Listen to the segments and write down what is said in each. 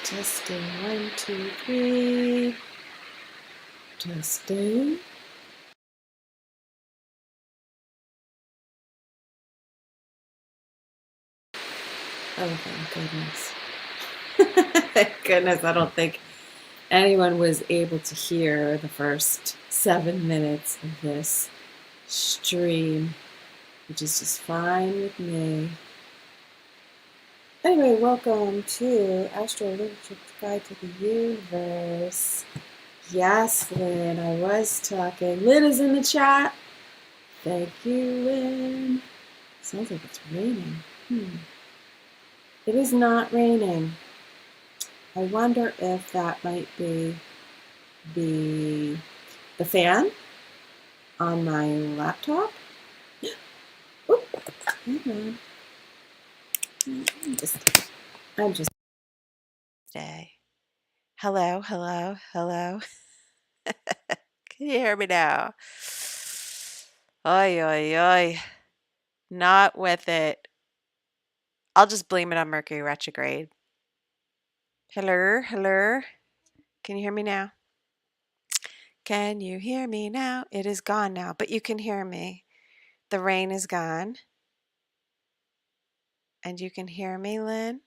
Testing 1, 2, 3. Testing. Oh, thank goodness. Thank goodness. I don't think anyone was able to hear the first 7 minutes of this stream, which is just fine with me. Anyway, welcome to Astro Literature Guide to the Universe. Yes, Lynn, I was talking. Lynn is in the chat. Thank you, Lynn. Sounds like it's raining. It is not raining. I wonder if that might be the fan on my laptop. Oop, hang on. I'm just day. Hello. Can you hear me now? Oi, oi, oi. Not with it. I'll just blame it on Mercury retrograde. Hello. Can you hear me now? Can you hear me now? It is gone now, but you can hear me. The rain is gone. And you can hear me, Lynn?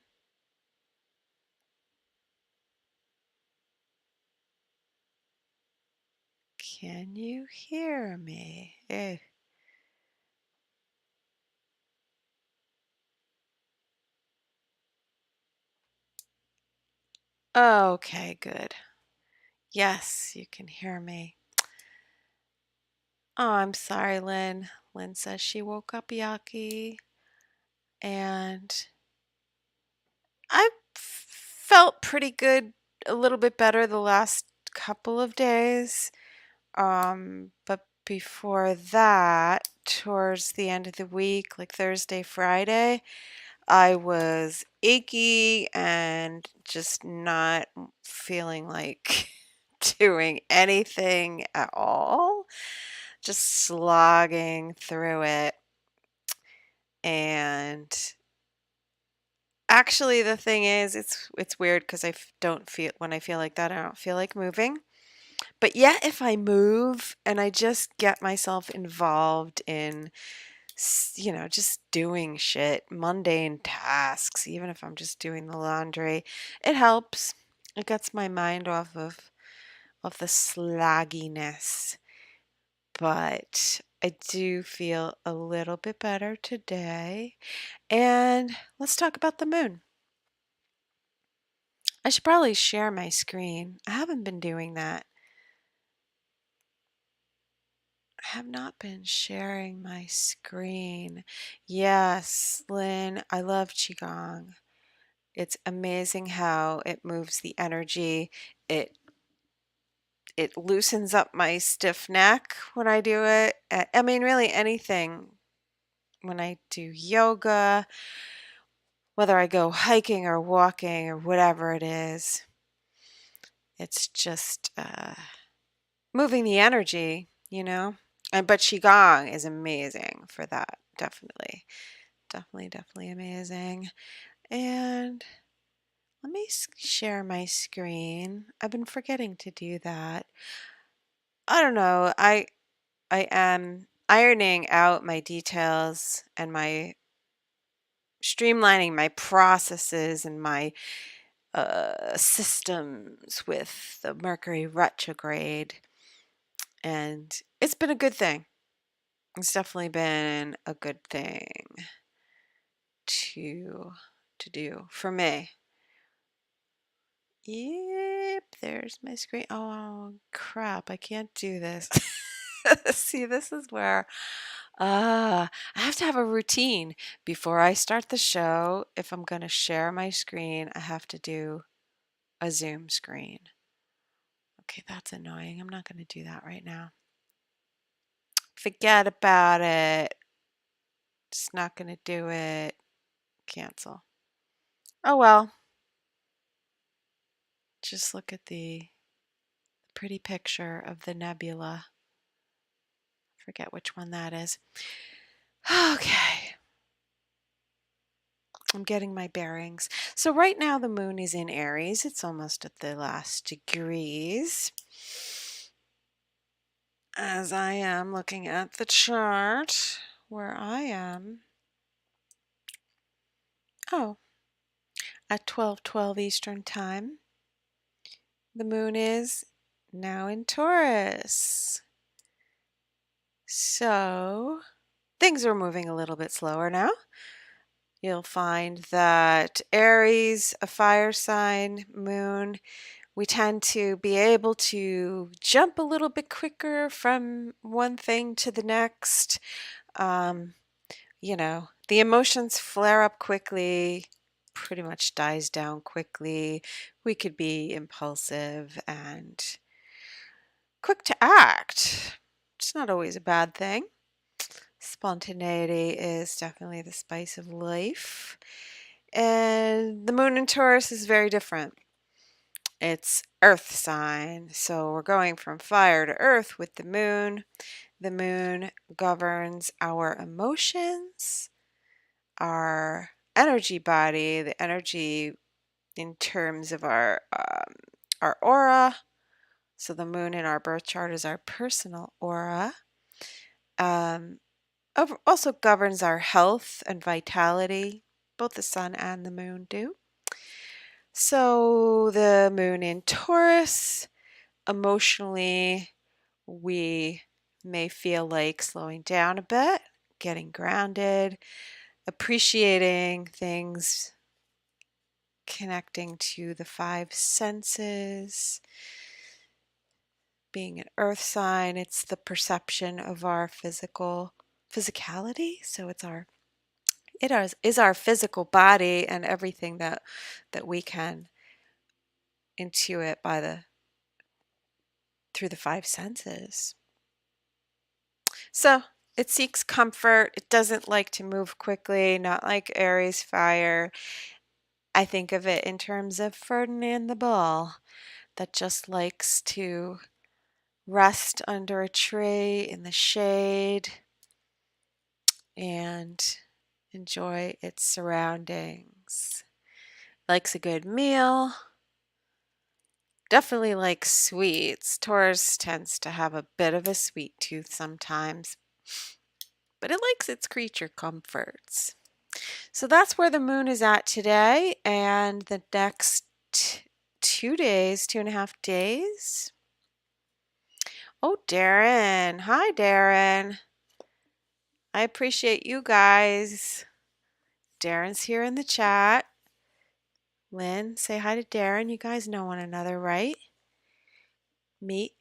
Can you hear me? Okay, good. Yes, you can hear me. Oh, I'm sorry, Lynn. Lynn says she woke up yucky. And I felt pretty good, a little bit better the last couple of days. But before that, towards the end of the week, like Thursday, Friday, I was achy and just not feeling like doing anything at all, just slogging through it. And actually, the thing is, it's weird because when I feel like that, I don't feel like moving. But yet, if I move and I just get myself involved in, just doing shit, mundane tasks, even if I'm just doing the laundry, it helps. It gets my mind off of the slagginess. But I do feel a little bit better today. And let's talk about the moon. I should probably share my screen. I haven't been doing that. I have not been sharing my screen. Yes, Lynn, I love Qigong. It's amazing how it moves the energy. It loosens up my stiff neck when I do it. I mean, really anything. When I do yoga, whether I go hiking or walking or whatever it is, it's just moving the energy, but Qigong is amazing for that. Definitely amazing. And let me share my screen. I've been forgetting to do that. I don't know. I am ironing out my details and my streamlining my processes and my systems with the Mercury retrograde. And it's been a good thing. It's definitely been a good thing to do for me. Yep, there's my screen. Oh, crap, I can't do this. See, this is where I have to have a routine before I start the show. If I'm going to share my screen, I have to do a Zoom screen. Okay, that's annoying. I'm not going to do that right now. Forget about it. Just not going to do it. Cancel. Oh well. Just look at the pretty picture of the nebula. Forget which one that is. Okay. I'm getting my bearings. So right now the moon is in Aries. It's almost at the last degrees. As I am looking at the chart where I am. Oh, at 12:12 Eastern Time. The moon is now in Taurus. So things are moving a little bit slower now. You'll find that Aries, a fire sign, moon, we tend to be able to jump a little bit quicker from one thing to the next. The emotions flare up quickly, pretty much dies down quickly. We could be impulsive and quick to act. It's not always a bad thing. Spontaneity is definitely the spice of life. And the moon in Taurus is very different. It's earth sign. So we're going from fire to earth with the moon. The moon governs our emotions, our energy body, the energy in terms of our aura. So the moon in our birth chart is our personal aura. Also governs our health and vitality. Both the sun and the moon do. So the moon in Taurus, emotionally, we may feel like slowing down a bit, getting grounded, appreciating things, connecting to the five senses. Being an earth sign, it's the perception of our physicality. So is our physical body and everything that we can intuit through the five senses. So it seeks comfort. It doesn't like to move quickly, not like Aries fire. I think of it in terms of Ferdinand the Bull that just likes to rest under a tree in the shade and enjoy its surroundings. Likes a good meal. Definitely likes sweets. Taurus tends to have a bit of a sweet tooth sometimes, but it likes its creature comforts. So that's where the moon is at today, and the next 2.5 days. Oh, Darren. Hi, Darren. I appreciate you guys. Darren's here in the chat. Lynn, say hi to Darren. You guys know one another, right? Meet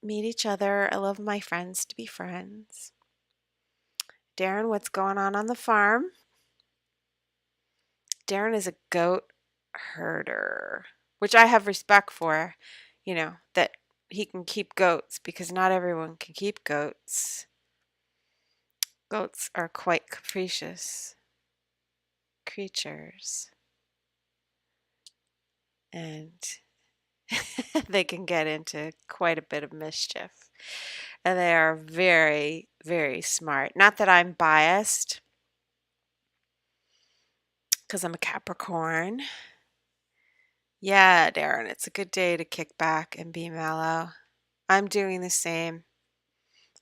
each other. I love my friends to be friends. Darren, what's going on the farm? Darren is a goat herder, which I have respect for, that he can keep goats because not everyone can keep goats. Goats are quite capricious creatures, and they can get into quite a bit of mischief. And they are very, very smart. Not that I'm biased, because I'm a Capricorn. Yeah, Darren, it's a good day to kick back and be mellow. I'm doing the same.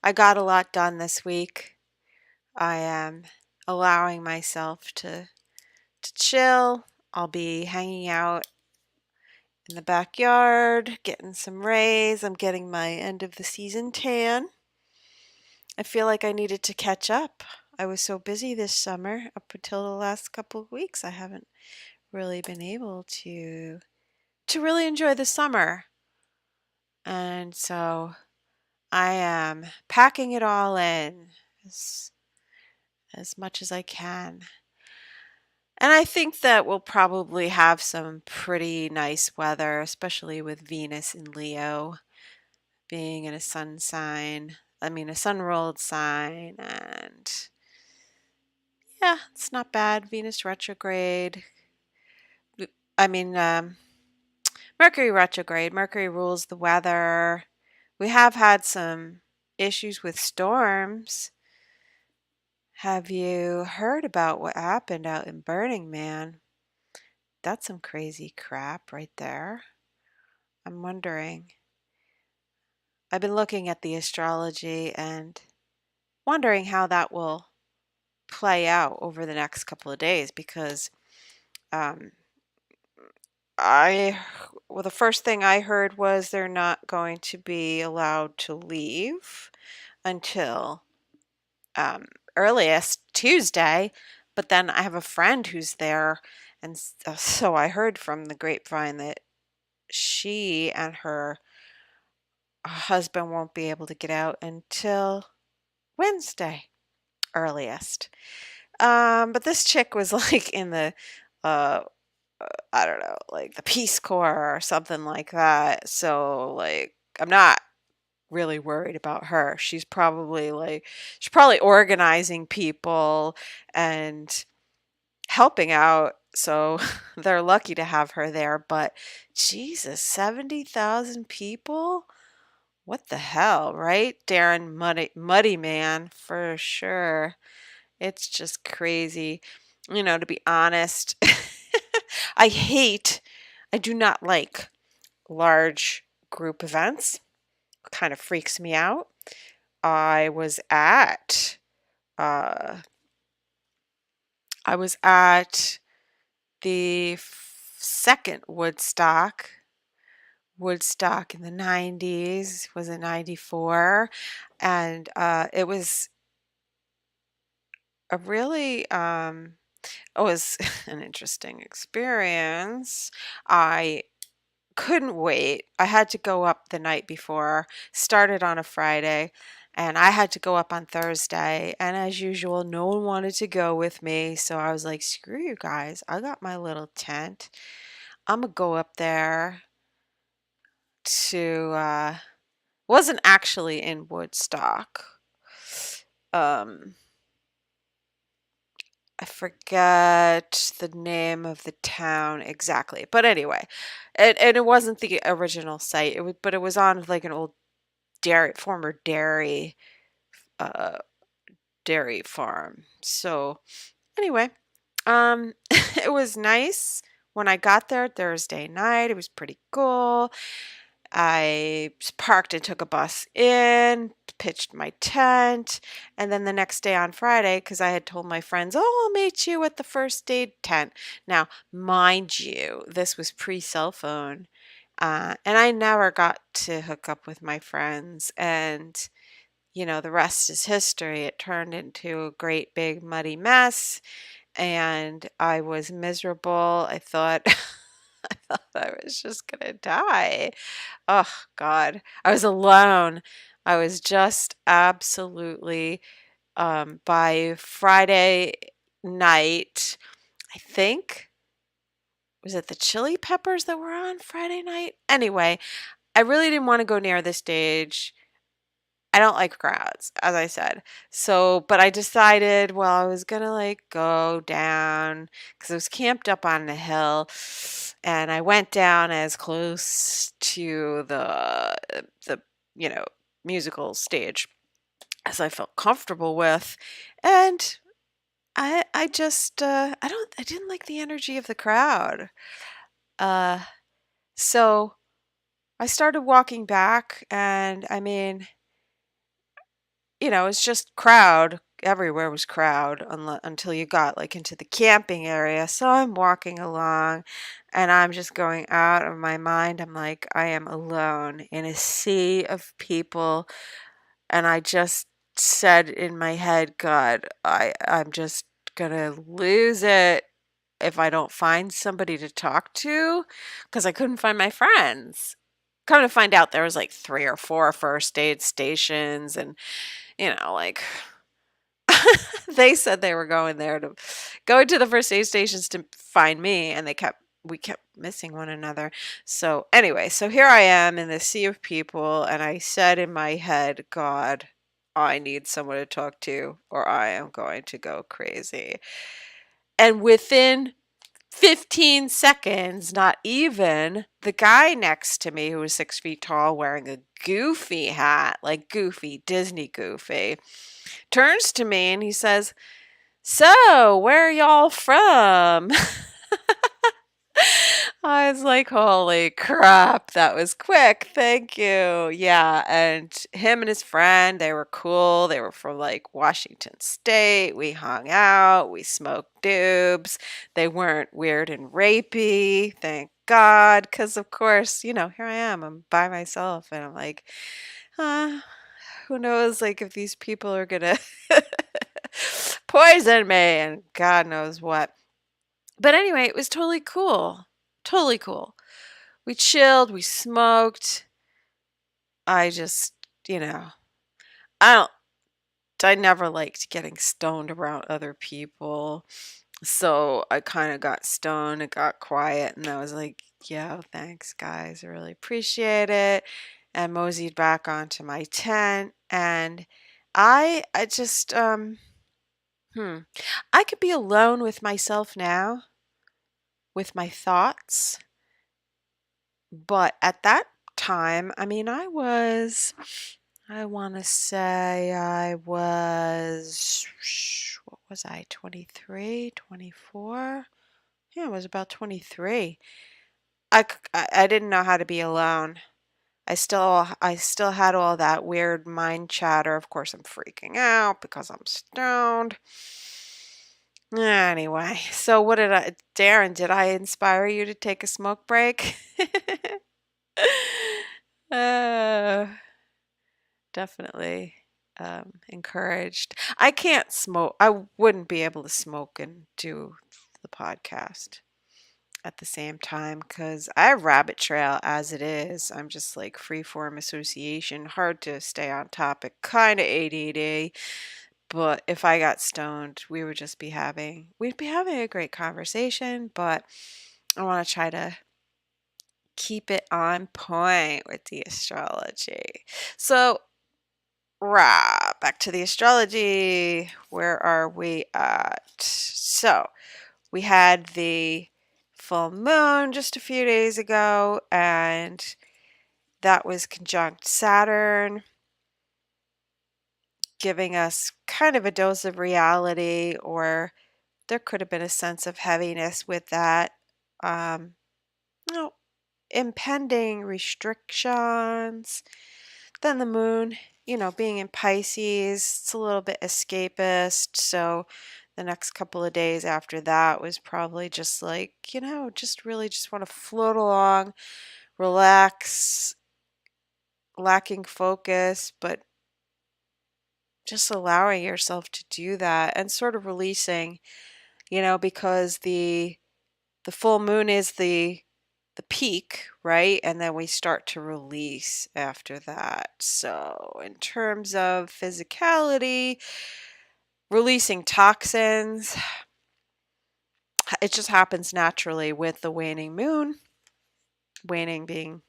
I got a lot done this week. I am allowing myself to chill. I'll be hanging out in the backyard, getting some rays. I'm getting my end of the season tan. I feel like I needed to catch up. I was so busy this summer. Up until the last couple of weeks, I haven't really been able to really enjoy the summer. And so I am packing it all in as much as I can. And I think that we'll probably have some pretty nice weather, especially with Venus in Leo being in a sun ruled sign. And yeah, it's not bad. Venus retrograde. I mean, Mercury retrograde. Mercury rules the weather. We have had some issues with storms Have you heard about what happened out in Burning Man? That's some crazy crap right there. I'm wondering. I've been looking at the astrology and wondering how that will play out over the next couple of days because um, I, well, the first thing I heard was they're not going to be allowed to leave until um, earliest Tuesday. But then I have a friend who's there, and so I heard from the grapevine that she and her husband won't be able to get out until Wednesday, earliest. But this chick was like in the, uh, I don't know, like the Peace Corps or something like that. So like, I'm not really worried about her. She's probably organizing people and helping out. So they're lucky to have her there. But Jesus, 70,000 people? What the hell, right? Darren Muddy Man, for sure. It's just crazy. To be honest, I hate, I do not like large group events. Kind of freaks me out. I was at, uh, I was at the second Woodstock in the 90s, was it 94? And it was a really, it was an interesting experience. I couldn't wait. I had to go up the night before, started on a Friday, and I had to go up on Thursday. And as usual, no one wanted to go with me. So I was like, screw you guys. I got my little tent. I'm going to go up there to, wasn't actually in Woodstock. Um, I forget the name of the town exactly. But anyway, and it wasn't the original site. But it was on like an old former uh, dairy farm. So anyway, it was nice when I got there Thursday night. It was pretty cool. I parked and took a bus in, pitched my tent, and then the next day on Friday, because I had told my friends, "Oh, I'll meet you at the first aid tent." Now, mind you, this was pre-cell phone, and I never got to hook up with my friends, and the rest is history. It turned into a great big muddy mess, and I was miserable. I thought I thought I was just gonna die. Oh God, I was alone. I was just absolutely by Friday night, I think, was it the Chili Peppers that were on Friday night? Anyway, I really didn't want to go near the stage. I don't like crowds, as I said. So, but I decided, well, I was gonna like go down because I was camped up on the hill, and I went down as close to the you know musical stage as I felt comfortable with, and I just I didn't like the energy of the crowd. Uh, so I started walking back, and I mean, it's just crowd. Everywhere was crowd until you got like into the camping area. So I'm walking along and I'm just going out of my mind. I'm like, I am alone in a sea of people. And I just said in my head, God, I'm just gonna lose it if I don't find somebody to talk to because I couldn't find my friends. Come to find out, there was like 3 or 4 first aid stations, and like they said they were going to the first aid stations to find me, and we kept missing one another. So anyway, so here I am in this sea of people, and I said in my head, God, I need someone to talk to or I am going to go crazy. And within 15 seconds, not even, the guy next to me, who was 6 feet tall, wearing a goofy hat, like goofy, Disney goofy, turns to me and he says, "So, where are y'all from?" I was like, "Holy crap, that was quick. Thank you." Yeah, and him and his friend, they were cool. They were from like Washington State. We hung out, we smoked doobs. They weren't weird and rapey, thank God, because of course, here I am. I'm by myself, and I'm like, uh, who knows, like if these people are gonna poison me and God knows what. But anyway, it was totally cool. Totally cool. We chilled, we smoked. I just, you know, I don't, I never liked getting stoned around other people. So I kind of got stoned and got quiet. And I was like, yeah, thanks, guys. I really appreciate it. And moseyed back onto my tent. And I just, I could be alone with myself now, with my thoughts. But at that time, I mean, I want to say I was, what was I, 23, 24? Yeah, I was about 23. I didn't know how to be alone. I still had all that weird mind chatter. Of course, I'm freaking out because I'm stoned. Anyway, so Darren, did I inspire you to take a smoke break? Uh, definitely encouraged. I can't smoke. I wouldn't be able to smoke and do the podcast at the same time because I rabbit trail as it is. I'm just like free form association, hard to stay on topic, kind of ADD. But if I got stoned, we'd be having a great conversation, but I want to try to keep it on point with the astrology. So, back to the astrology. Where are we at? So, we had the full moon just a few days ago, and that was conjunct Saturn, giving us kind of a dose of reality, or there could have been a sense of heaviness with that. Um, no, impending restrictions. Then the moon, being in Pisces, it's a little bit escapist. So the next couple of days after that was probably just like, just really just want to float along, relax, lacking focus, but just allowing yourself to do that and sort of releasing, because the full moon is the peak, right? And then we start to release after that. So, in terms of physicality, releasing toxins, it just happens naturally with the waning moon. Waning being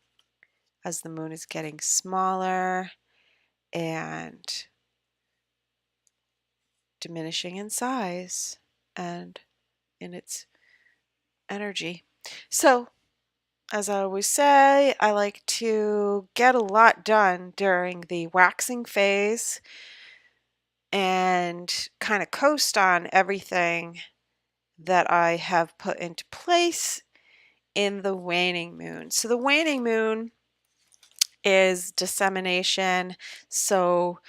as the moon is getting smaller and diminishing in size and in its energy. So, as I always say, I like to get a lot done during the waxing phase and kind of coast on everything that I have put into place in the waning moon. So the waning moon is dissemination. So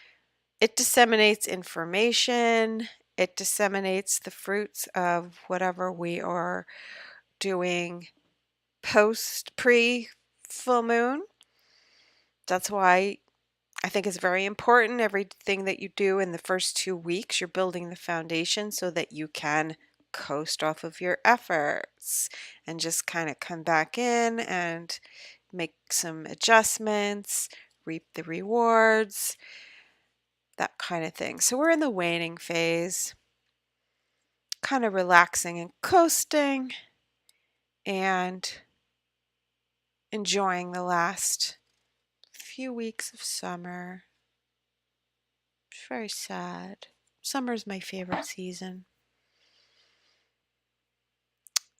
it disseminates information, it disseminates the fruits of whatever we are doing pre full moon. That's why I think it's very important. Everything that you do in the first 2 weeks, you're building the foundation so that you can coast off of your efforts and just kind of come back in and make some adjustments, reap the rewards, that kind of thing. So we're in the waning phase, kind of relaxing and coasting and enjoying the last few weeks of summer. It's very sad. Summer's my favorite season.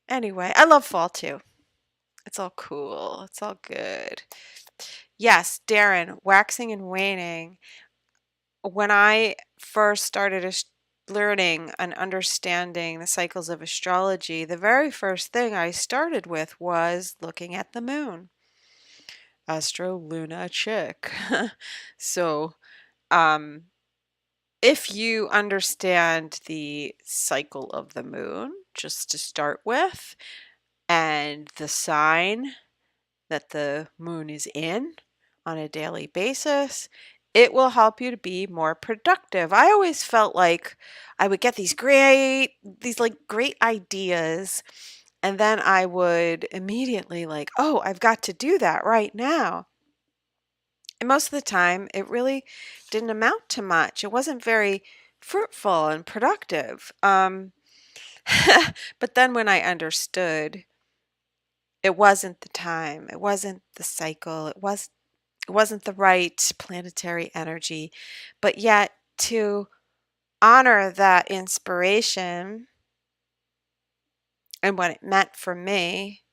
Anyway, I love fall too. It's all cool. It's all good. Yes, Darren, waxing and waning. when I first started learning and understanding the cycles of astrology, the very first thing I started with was looking at the moon. Astro Luna chick. So, um, if you understand the cycle of the moon, just to start with, and the sign that the moon is in on a daily basis, it will help you to be more productive. I always felt like I would get these like great ideas, and then I would immediately like, oh, I've got to do that right now. And most of the time, it really didn't amount to much. It wasn't very fruitful and productive. But then when I understood, it wasn't the time, it wasn't the cycle, it wasn't the right planetary energy, but yet to honor that inspiration and what it meant for me,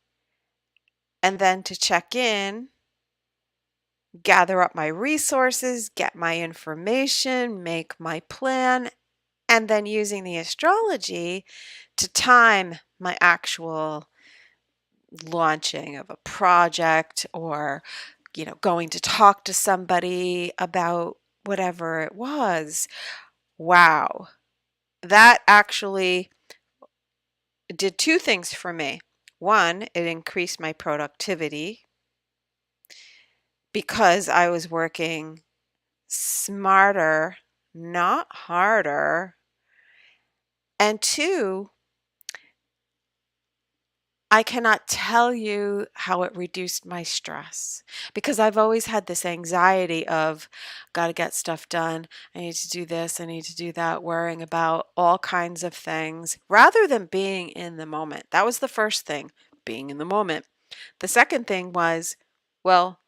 and then to check in, gather up my resources, get my information, make my plan, and then using the astrology to time my actual launching of a project, or going to talk to somebody about whatever it was. Wow, that actually did two things for me. One, it increased my productivity because I was working smarter, not harder. And two, I cannot tell you how it reduced my stress, because I've always had this anxiety of, got to get stuff done. I need to do this. I need to do that, worrying about all kinds of things rather than being in the moment. That was the first thing, being in the moment. The second thing was, well,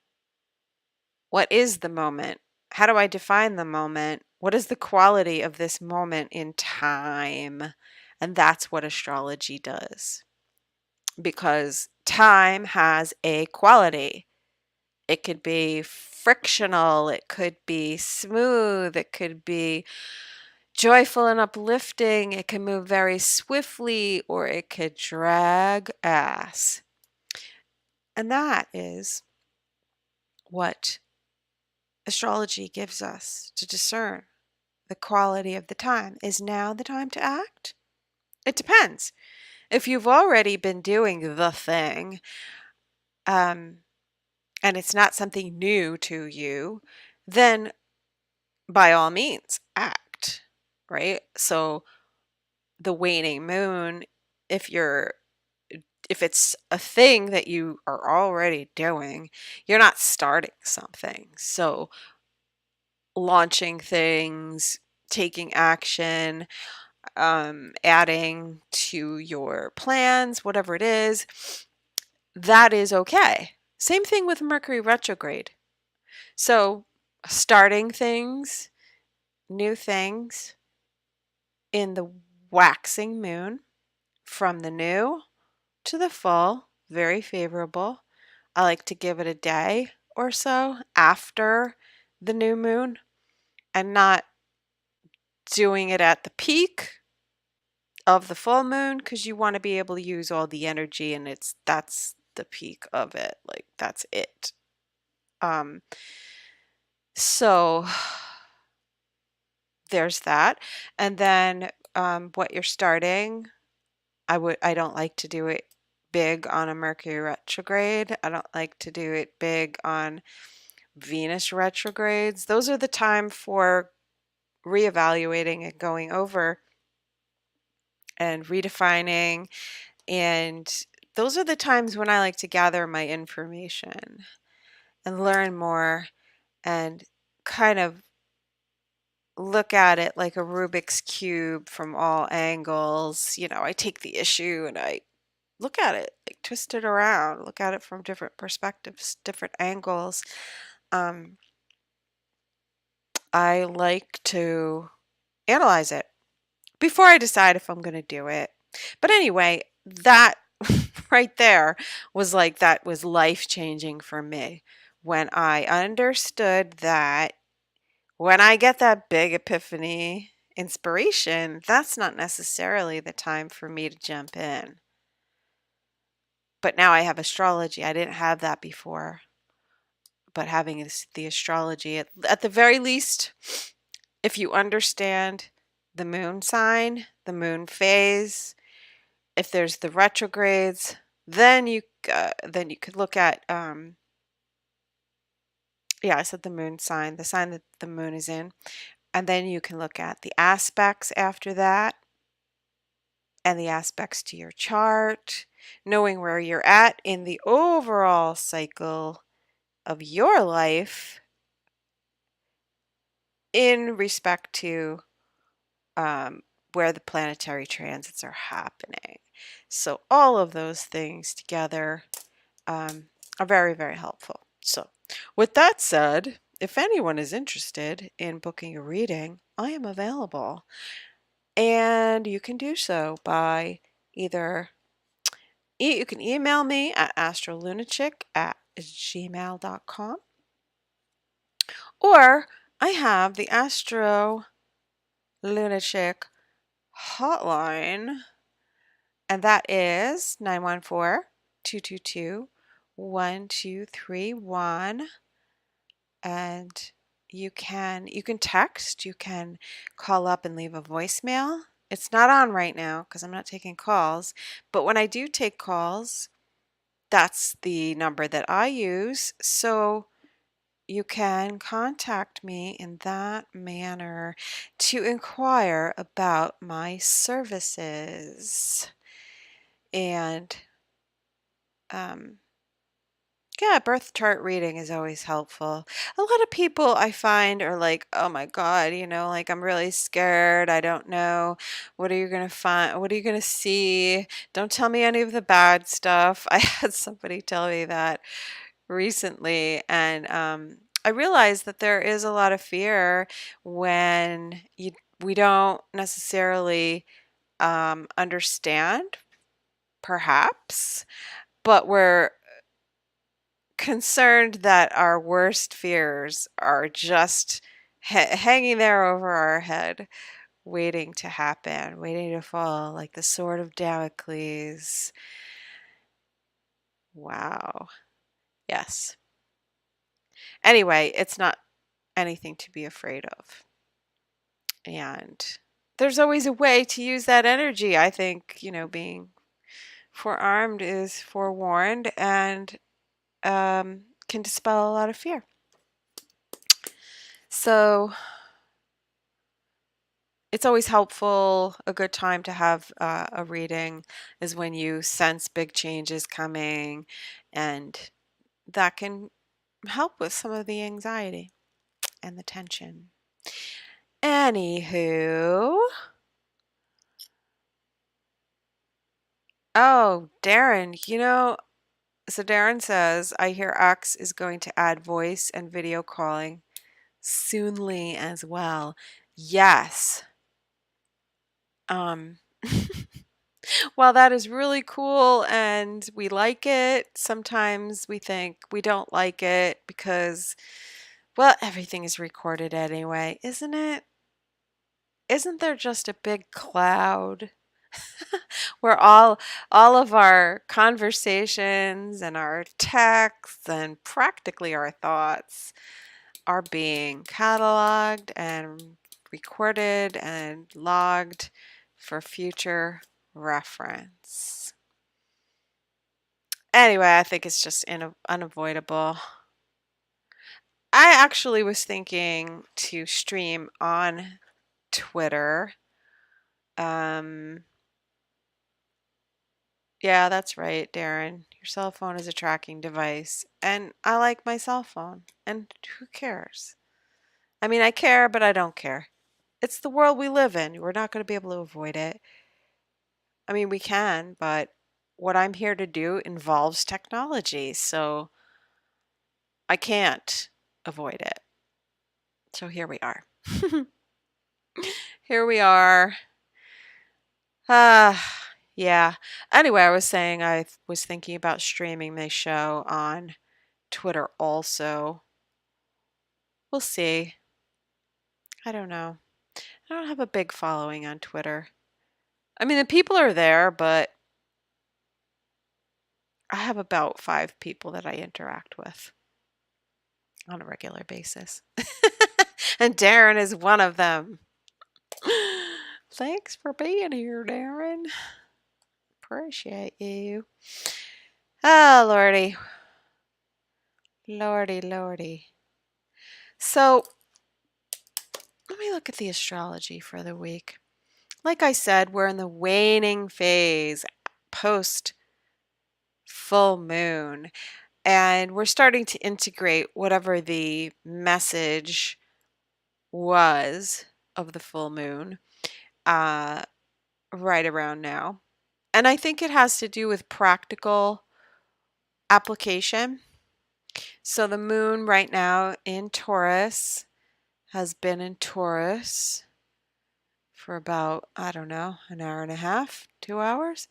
what is the moment? How do I define the moment? What is the quality of this moment in time? And that's what astrology does, because time has a quality. It could be frictional, it could be smooth, it could be joyful and uplifting, it can move very swiftly, or it could drag ass. And that is what astrology gives us to discern the quality of the time. Is now the time to act? It depends. If you've already been doing the thing, and it's not something new to you, then by all means act, right? So the waning moon, if you're if it's a thing that you are already doing, you're not starting something. So launching things, taking action, adding to your plans, whatever it is, that is okay. Same thing with Mercury retrograde. So starting things, new things in the waxing moon, from the new to the full, very favorable. I like to give it a day or so after the new moon, and not doing it at the peak of the full moon, because you want to be able to use all the energy, and that's the peak of it. Like, that's it. Um so there's that. And then what you're starting, I don't like to do it big on a Mercury retrograde. I don't like to do it big on Venus retrogrades. Those are the time for reevaluating and going over and redefining. And those are the times when I like to gather my information and learn more, and kind of look at it like a Rubik's cube from all angles. I take the issue and I look at it, like twist it around, look at it from different perspectives, different angles. Um, I like to analyze it before I decide if I'm going to do it. But anyway, that right there that was life changing for me when I understood that When I get that big epiphany inspiration, that's not necessarily the time for me to jump in. But now I have astrology. I didn't have that before. But having the astrology, at the very least, if you understand the moon sign, the moon phase, if there's the retrogrades, then you could look at yeah, I said the moon sign, the sign that the moon is in, and then you can look at the aspects after that and the aspects to your chart, knowing where you're at in the overall cycle of your life in respect to um, where the planetary transits are happening. So all of those things together are very, very helpful. So with that said, if anyone is interested in booking a reading, I am available. And you can do so by either, you can email me at astrolunachick@gmail.com, or I have the Astro Lunatic hotline, and that is 914-222-1231. And you can text, you can call up and leave a voicemail. It's not on right now because I'm not taking calls, but when I do take calls, that's the number that I use. So you can contact me in that manner to inquire about my services. And um, yeah, birth chart reading is always helpful. A lot of people I find are like, "Oh my God, like I'm really scared. I don't know. What are you going to find? What are you going to see? Don't tell me any of the bad stuff." I had somebody tell me that recently, and I realized that there is a lot of fear when we don't necessarily understand, perhaps, but we're concerned that our worst fears are just hanging there over our head, waiting to happen, waiting to fall, like the sword of Damocles. Wow. Yes. Anyway, it's not anything to be afraid of. And there's always a way to use that energy. I think, being forearmed is forewarned and can dispel a lot of fear. So it's always helpful. A good time to have a reading is when you sense big changes coming, and that can help with some of the anxiety and the tension. Anywho, oh, Darren, so Darren says, I hear X is going to add voice and video calling soonly as well. Yes. Um, Well, that is really cool and we like it. Sometimes we think we don't like it because, well, everything is recorded anyway, isn't it? Isn't there just a big cloud where all of our conversations and our texts and practically our thoughts are being cataloged and recorded and logged for future reference? Anyway, I think it's just unavoidable. I actually was thinking to stream on Twitter. Um, yeah, that's right, Darren. Your cell phone is a tracking device, and I like my cell phone. And who cares? I mean, I care, but I don't care. It's the world we live in. We're not going to be able to avoid it. I mean, we can, but what I'm here to do involves technology, so I can't avoid it. So here we are. Here we are. Yeah. Anyway, I was saying I was thinking about streaming my show on Twitter also. We'll see. I don't know. I don't have a big following on Twitter. I mean, the people are there, but I have about 5 people that I interact with on a regular basis. And Darren is one of them. Thanks for being here, Darren. Appreciate you. Oh, Lordy. Lordy, Lordy. So, let me look at the astrology for the week. Like I said, we're in the waning phase post full moon, and we're starting to integrate whatever the message was of the full moon uh, right around now. And I think it has to do with practical application. So the moon right now in Taurus has been in Taurus for about, I don't know, an hour and a half, 2 hours.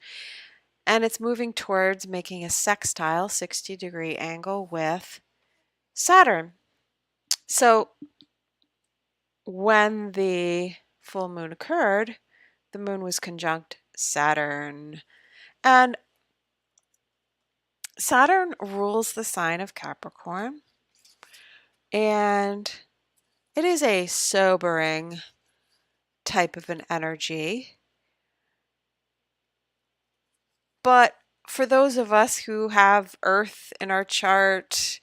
And it's moving towards making a sextile 60-degree angle with Saturn. So when the full moon occurred, the moon was conjunct Saturn. And Saturn rules the sign of Capricorn. And it is a sobering type of an energy. But for those of us who have Earth in our chart,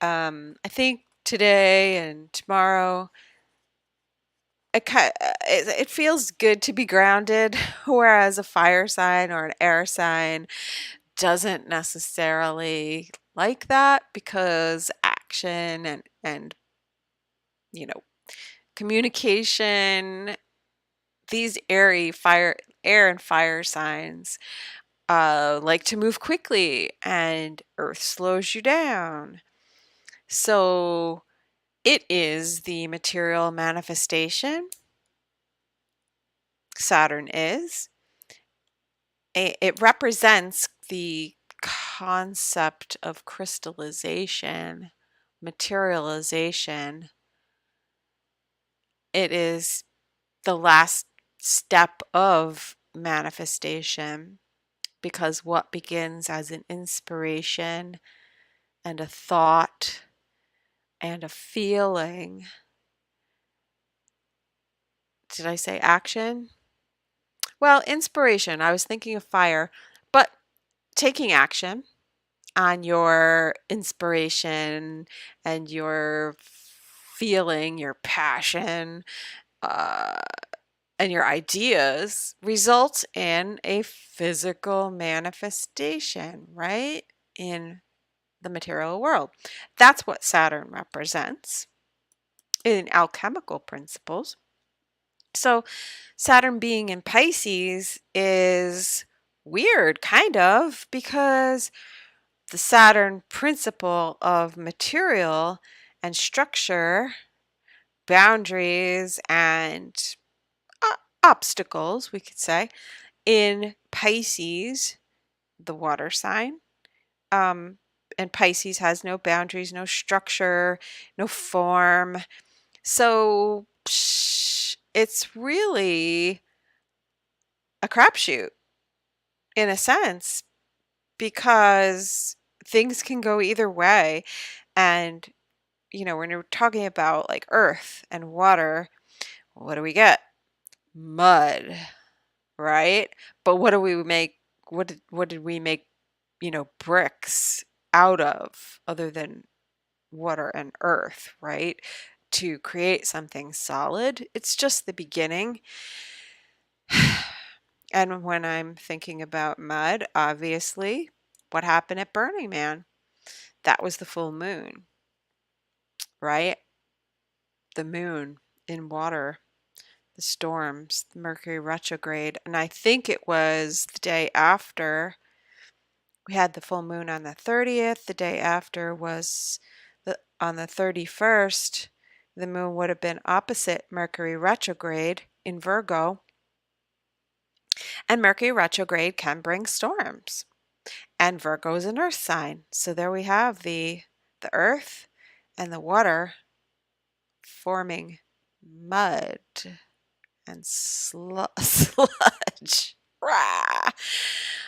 I think today and tomorrow, it feels good to be grounded, whereas a fire sign or an air sign doesn't necessarily like that because action and you know communication, these air and fire signs like to move quickly, and Earth slows you down. So it is the material manifestation. Saturn is. It represents the concept of crystallization, materialization. It is the last step of manifestation because what begins as an inspiration and a thought and a feeling. Did I say action? Well, inspiration. I was thinking of fire, but taking action on your inspiration and your feeling, your passion, uh, and your ideas results in a physical manifestation, right? In the material world. That's what Saturn represents in alchemical principles. So, Saturn being in Pisces is weird, kind of, because the Saturn principle of material and structure, boundaries, and obstacles, we could say, in Pisces, the water sign. And Pisces has no boundaries, no structure, no form. So it's really a crapshoot in a sense because things can go either way. And, when you're talking about like earth and water, what do we get? Mud, right? But what do we make? What did we make, bricks out of other than water and earth, right? To create something solid. It's just the beginning. And when I'm thinking about mud, obviously, what happened at Burning Man? That was the full moon, right? The moon in water, the storms, the Mercury retrograde. And I think it was the day after we had the full moon on the 30th. The day after was on the 31st. The moon would have been opposite Mercury retrograde in Virgo. And Mercury retrograde can bring storms. And Virgo is an earth sign. So there we have the earth and the water forming mud and sludge. Rah!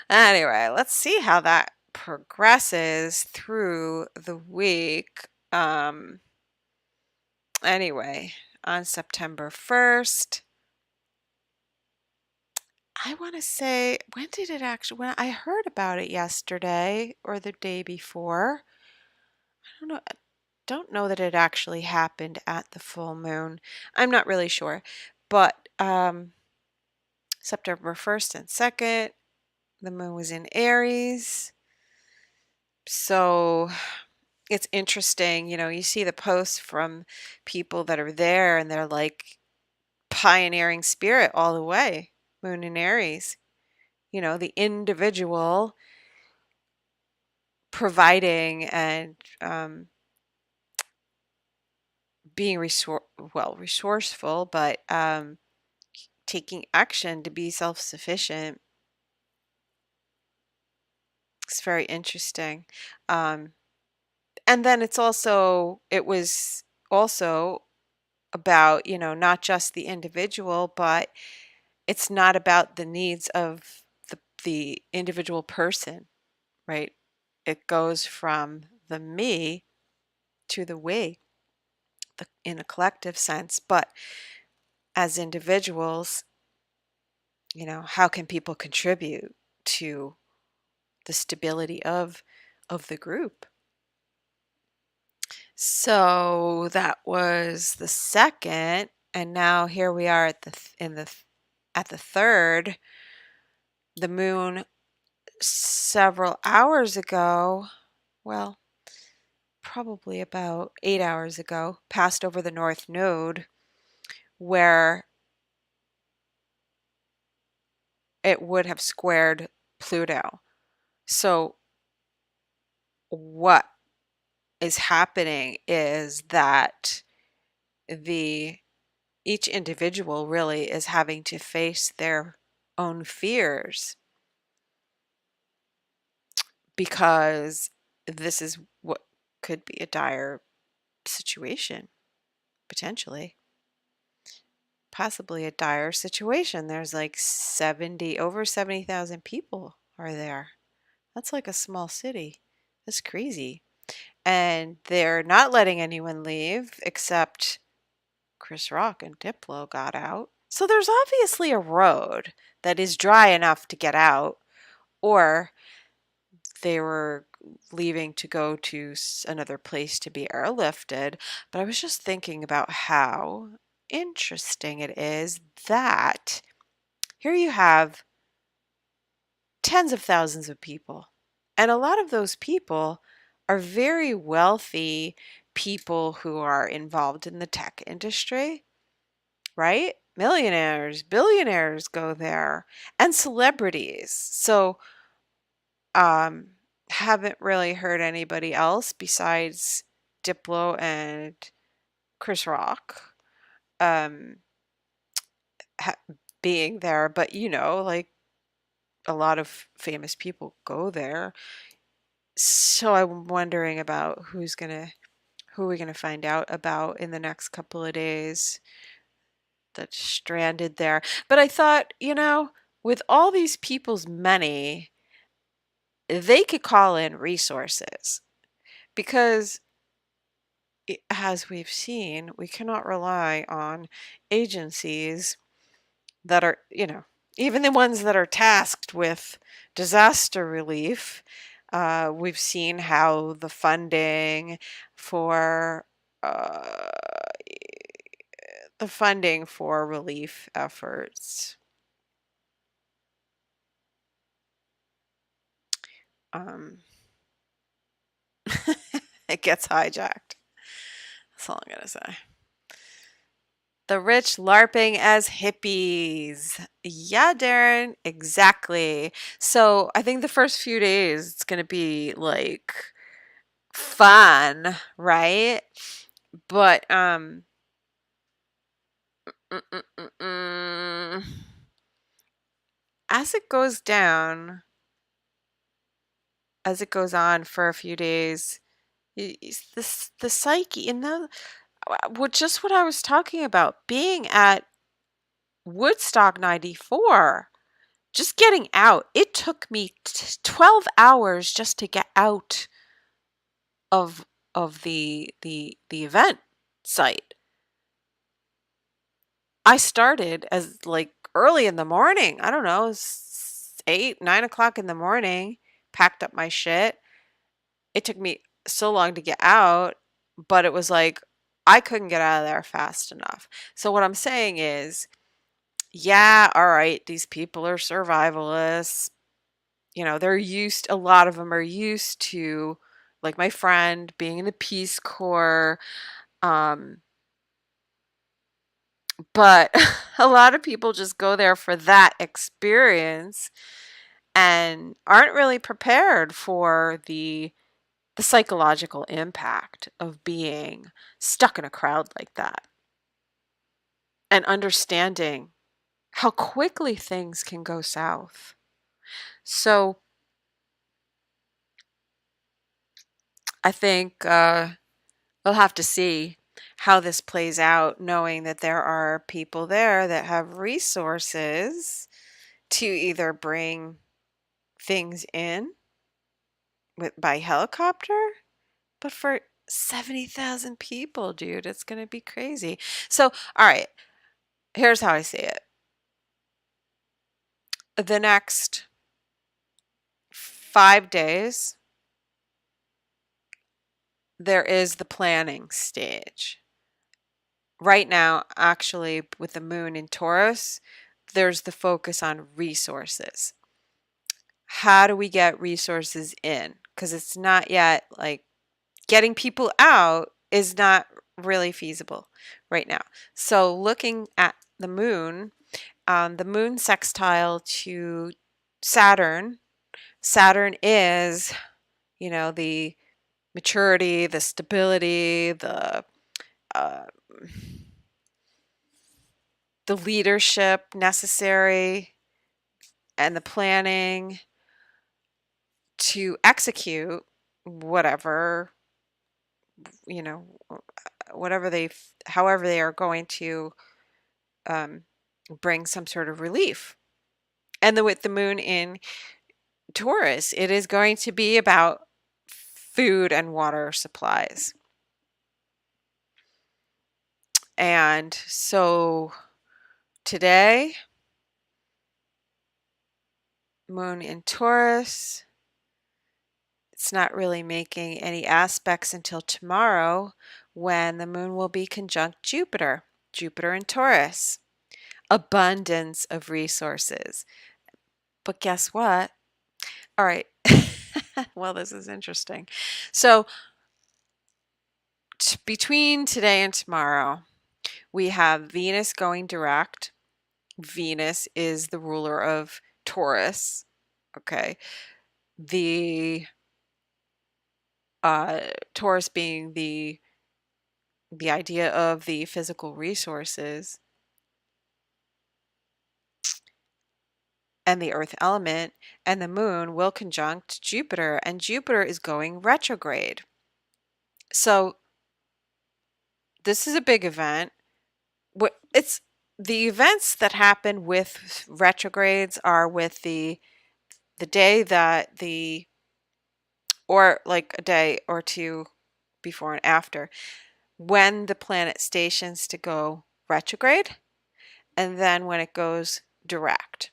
Anyway, let's see how that progresses through the week. Anyway, on September 1st, I want to say, when did it actually, when I heard about it yesterday or the day before. I don't know that it actually happened at the full moon. I'm not really sure. But September 1st and 2nd, the moon was in Aries. So it's interesting, you see the posts from people that are there and they're like pioneering spirit all the way, moon in Aries. The individual providing and being resourceful, but taking action to be self-sufficient. It's very interesting. And then it was also about, not just the individual, but it's not about the needs of the individual person, right? It goes from the me to the we, in a collective sense. But as individuals, how can people contribute to the stability of the group? So that was the second, and now here we are at the third. The moon several hours ago, well, probably about 8 hours ago, passed over the North Node, where it would have squared Pluto. So what is happening is that each individual really is having to face their own fears, because this is what could be a dire situation, potentially. Possibly a dire situation. There's like over 70,000 people are there. That's like a small city. That's crazy. And they're not letting anyone leave except Chris Rock and Diplo got out. So there's obviously a road that is dry enough to get out, or they were leaving to go to another place to be airlifted. But I was just thinking about how interesting it is that here you have tens of thousands of people, and a lot of those people are very wealthy people who are involved in the tech industry, right? Millionaires, billionaires go there, and celebrities. So, haven't really heard anybody else besides Diplo and Chris Rock um, being there. But like a lot of famous people go there. So I'm wondering about who we're gonna find out about in the next couple of days that's stranded there. But I thought, with all these people's money, they could call in resources, because as we've seen, we cannot rely on agencies that are, even the ones that are tasked with disaster relief. We've seen how the funding for uh, relief efforts um, it gets hijacked. That's all I'm gonna say. The rich LARPing as hippies. Yeah, Darren, exactly. So I think the first few days it's gonna be like fun, right? But mm, mm, mm, mm. as it goes down, as it goes on for a few days, the psyche, just what I was talking about, being at Woodstock 94, just getting out. It took me 12 hours just to get out of the event site. I started as like early in the morning. I don't know, 8, 9 o'clock in the morning, packed up my shit. It took me so long to get out, but it was like I couldn't get out of there fast enough. So what I'm saying is, yeah, all right, these people are survivalists. You know, a lot of them are used to, like my friend, being in the Peace Corps. Um, but a lot of people just go there for that experience and aren't really prepared for the psychological impact of being stuck in a crowd like that and understanding how quickly things can go south. So I think we'll have to see how this plays out, knowing that there are people there that have resources to either bring things in by helicopter, but for 70,000 people, dude, it's going to be crazy. So, all right, here's how I see it. The next 5 days, there is the planning stage. Right now, actually, with the moon in Taurus, there's the focus on resources. How do we get resources in? Because it's not yet like getting people out is not really feasible right now. So, looking at the moon sextile to Saturn, Saturn is, the maturity, the stability, uh, the leadership necessary, and the planning to execute whatever, you know, however they are going to um, bring some sort of relief. And with the moon in Taurus, it is going to be about food and water supplies. And so today, moon in Taurus, it's not really making any aspects until tomorrow when the moon will be conjunct Jupiter, Jupiter in Taurus. Abundance of resources. But guess what? All right. Well, this is interesting. So, between today and tomorrow, we have Venus going direct. Venus is the ruler of Taurus. Okay. The Taurus being the idea of the physical resources and the earth element, and the moon will conjunct Jupiter, and Jupiter is going retrograde. So this is a big event. It's the events that happen with retrogrades are with the day that or like a day or two before and after, when the planet stations to go retrograde, and then when it goes direct.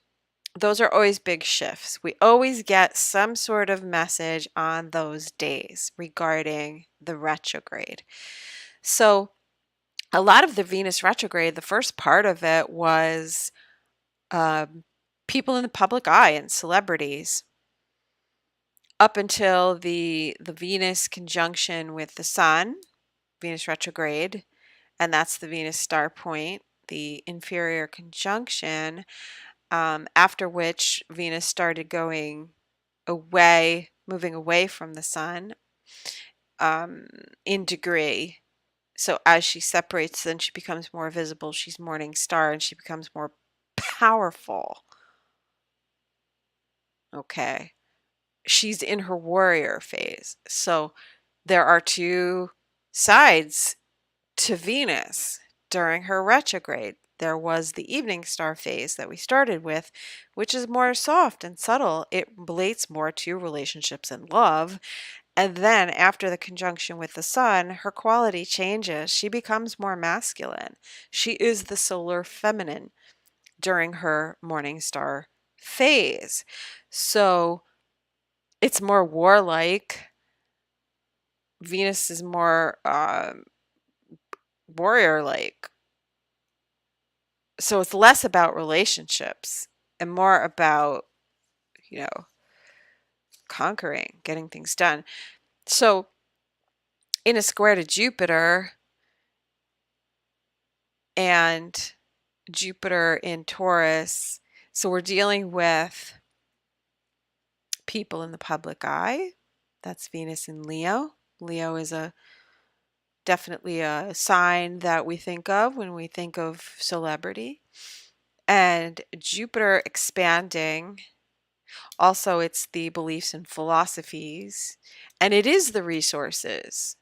Those are always big shifts. We always get some sort of message on those days regarding the retrograde. So, a lot of the Venus retrograde, the first part of it was people in the public eye and celebrities, up until the Venus conjunction with the Sun, Venus retrograde, and that's the Venus star point, the inferior conjunction, after which Venus started going away, moving away from the Sun in degree. So as she separates, then she becomes more visible. She's morning star and she becomes more powerful. Okay. She's in her warrior phase. So there are two sides to Venus during her retrograde. There was the evening star phase that we started with, which is more soft and subtle. It relates more to relationships and love. And then after the conjunction with the sun, her quality changes. She becomes more masculine. She is the solar feminine during her morning star phase. So it's more warlike. Venus is more warrior like. So it's less about relationships and more about, you know, conquering, getting things done. So in a square to Jupiter and Jupiter in Taurus, so we're dealing with people in the public eye. That's Venus in Leo. Leo is definitely a sign that we think of when we think of celebrity. And Jupiter expanding, also it's the beliefs and philosophies, and it is the resources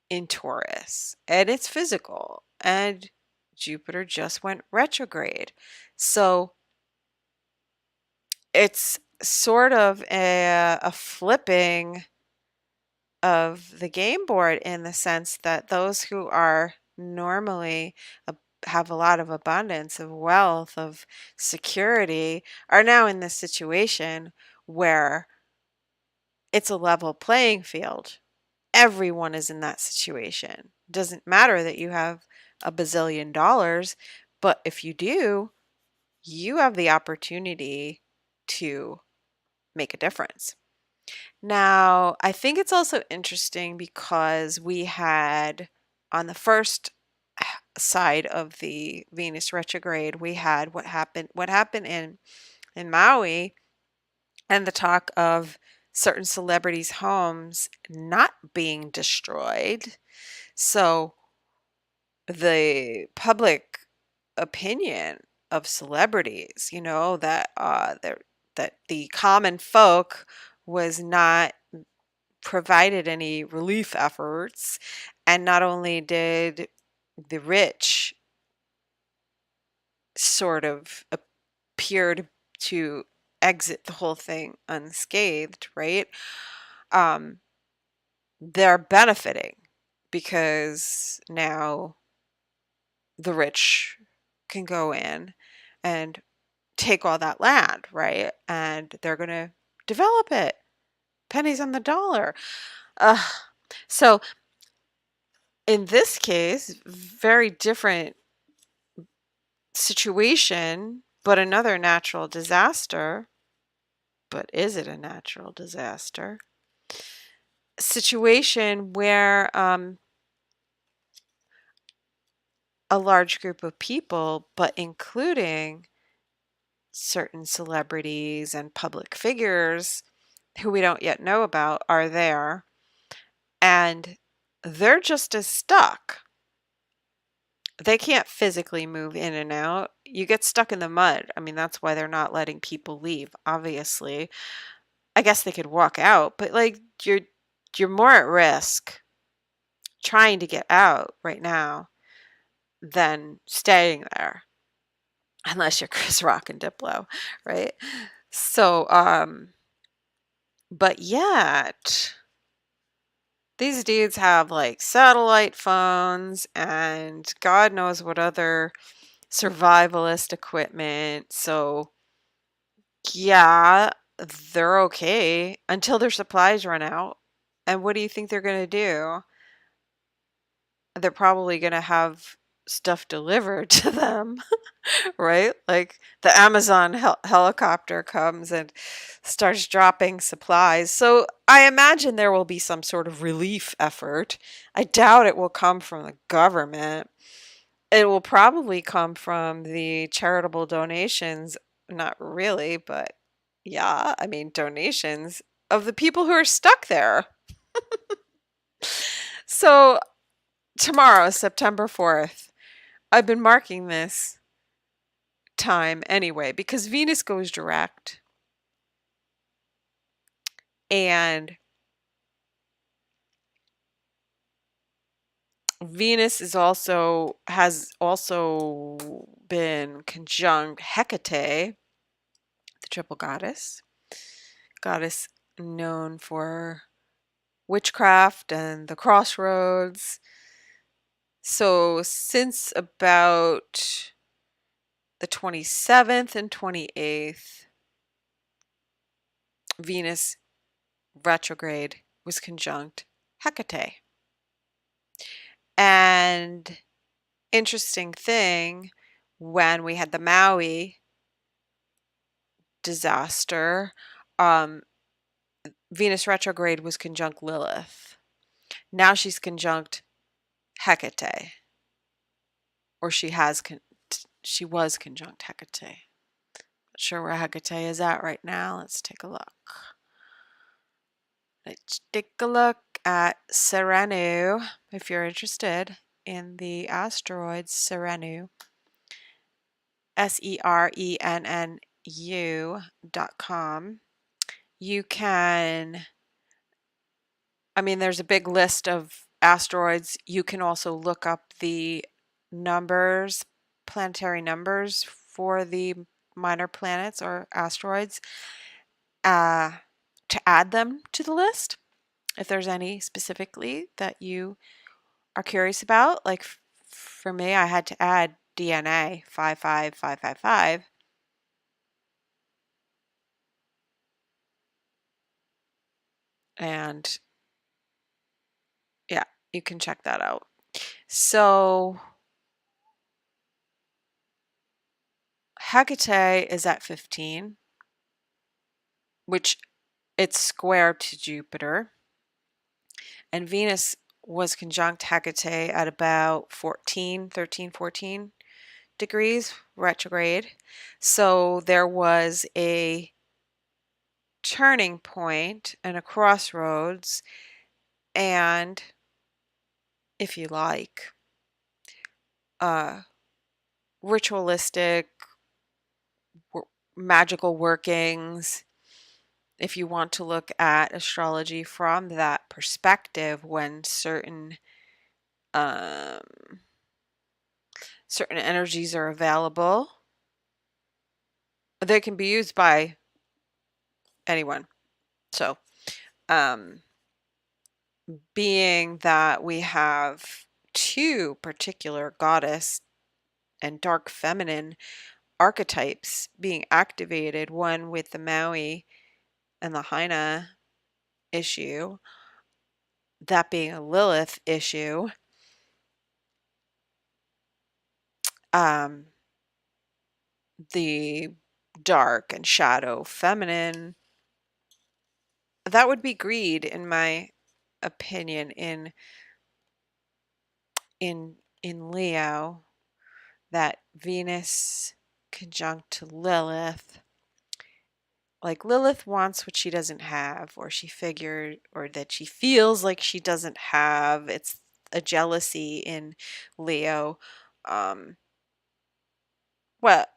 in Taurus, and it's physical. And Jupiter just went retrograde. So it's sort of a flipping of the game board in the sense that those who are normally have a lot of abundance of wealth, of security, are now in this situation where it's a level playing field. Everyone is in that situation. Doesn't matter that you have a bazillion dollars, but if you do, you have the opportunity to make a difference. Now, I think it's also interesting because we had on the first side of the Venus retrograde, we had what happened in Maui, and the talk of certain celebrities' homes not being destroyed. So the public opinion of celebrities, that the common folk was not provided any relief efforts, and not only did the rich sort of appear to exit the whole thing unscathed, right? Um, they're benefiting because now the rich can go in and take all that land, right? And they're going to develop it. Pennies on the dollar. Uh, so in this case, very different situation, but another natural disaster. But is it a natural disaster? Situation where a large group of people, but including certain celebrities and public figures who we don't yet know about, are there, and they're just as stuck. They can't physically move in and out. You get stuck in the mud. I mean, that's why they're not letting people leave, obviously. I guess they could walk out, but like you're more at risk trying to get out right now than staying there, unless you're Chris Rock and Diplo, right? So, but yet these dudes have like satellite phones and God knows what other survivalist equipment. So, yeah, they're okay until their supplies run out. And what do you think they're going to do? They're probably going to have stuff delivered to them, right? Like the Amazon helicopter comes and starts dropping supplies. So I imagine there will be some sort of relief effort. I doubt it will come from the government. It will probably come from the charitable donations. Not really, but yeah, I mean, donations of the people who are stuck there. So tomorrow, September 4th, I've been marking this time anyway because Venus goes direct, and Venus has also been conjunct Hecate, the triple goddess known for witchcraft and the crossroads. So since about the 27th and 28th, Venus retrograde was conjunct Hecate. And interesting thing, when we had the Maui disaster, Venus retrograde was conjunct Lilith. Now she's conjunct Hecate, or she was conjunct Hecate. Not sure where Hecate is at right now. Let's take a look. Let's take a look at Serenu if you're interested in the asteroids. Serenu, SERENNU.com. You can, there's a big list of asteroids. You can also look up the numbers, planetary numbers for the minor planets or asteroids to add them to the list if there's any specifically that you are curious about. Like for me, I had to add DNA 55555. And yeah, you can check that out. So Hecate is at 15, which it's square to Jupiter. And Venus was conjunct Hecate at about 13, 14 degrees retrograde. So there was a turning point and a crossroads, and if you like, ritualistic, magical workings. If you want to look at astrology from that perspective, when certain energies are available, they can be used by anyone. So, being that we have two particular goddess and dark feminine archetypes being activated, one with the Maui and the Hyena issue, that being a Lilith issue, the dark and shadow feminine, that would be greed, in my opinion, in Leo, that Venus conjunct Lilith. Like Lilith wants what she doesn't have, or she figured, or that she feels like she doesn't have. It's a jealousy in Leo. Well,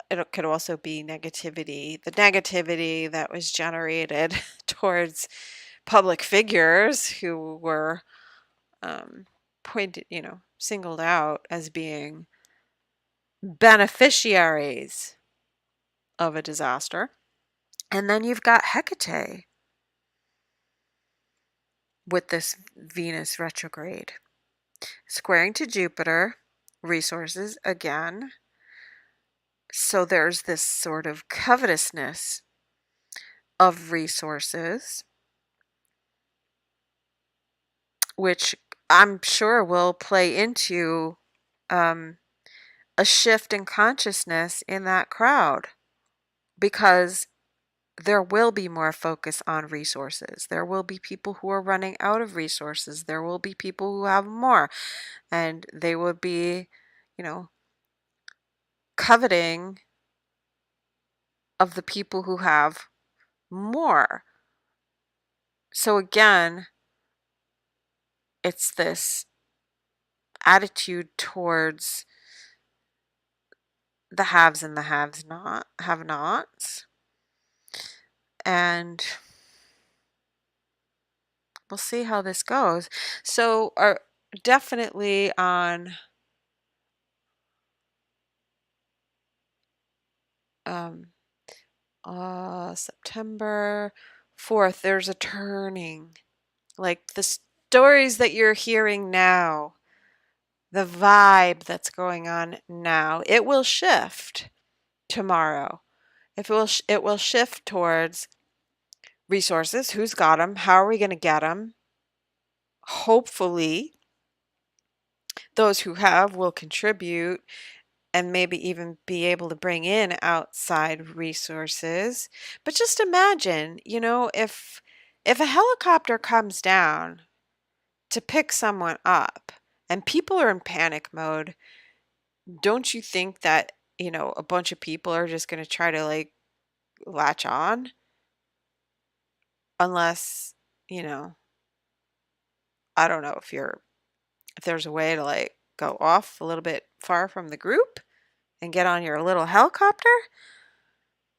it could also be negativity. The negativity that was generated towards public figures who were singled out as being beneficiaries of a disaster. And then you've got Hecate with this Venus retrograde, squaring to Jupiter, resources again. So there's this sort of covetousness of resources, which I'm sure will play into a shift in consciousness in that crowd, because there will be more focus on resources. There will be people who are running out of resources. There will be people who have more, and they will be, coveting of the people who have more. So again, it's this attitude towards the haves and the have-nots. And we'll see how this goes. So definitely on September 4th, there's a turning. Like the stories that you're hearing now, the vibe that's going on now, it will shift tomorrow. It will shift towards resources. Who's got them? How are we going to get them? Hopefully, those who have will contribute and maybe even be able to bring in outside resources. But just imagine, if a helicopter comes down to pick someone up and people are in panic mode, don't you think that, a bunch of people are just going to try to like latch on? Unless, you know, I don't know if there's a way to like go off a little bit far from the group and get on your little helicopter.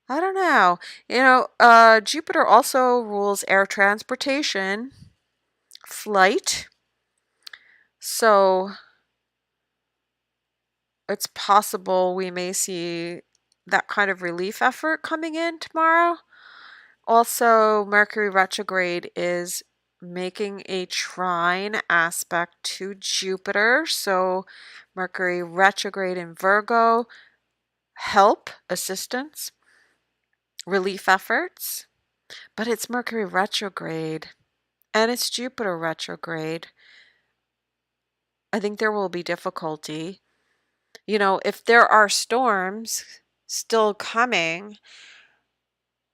I don't know. Jupiter also rules air transportation, flight. So it's possible we may see that kind of relief effort coming in tomorrow. Also, Mercury retrograde is making a trine aspect to Jupiter. So Mercury retrograde in Virgo, help, assistance, relief efforts. But it's Mercury retrograde and it's Jupiter retrograde. I think there will be difficulty. If there are storms still coming,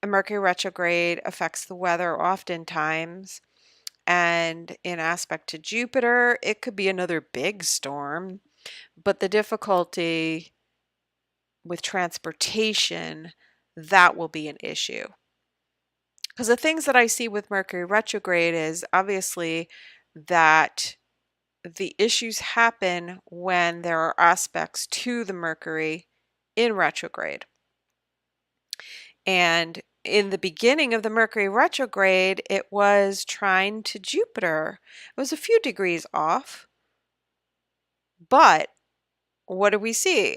a Mercury retrograde affects the weather oftentimes. And in aspect to Jupiter, it could be another big storm. But the difficulty with transportation, that will be an issue. Because the things that I see with Mercury retrograde is obviously that the issues happen when there are aspects to the Mercury in retrograde. And in the beginning of the Mercury retrograde, it was trine to Jupiter. It was a few degrees off. But what do we see?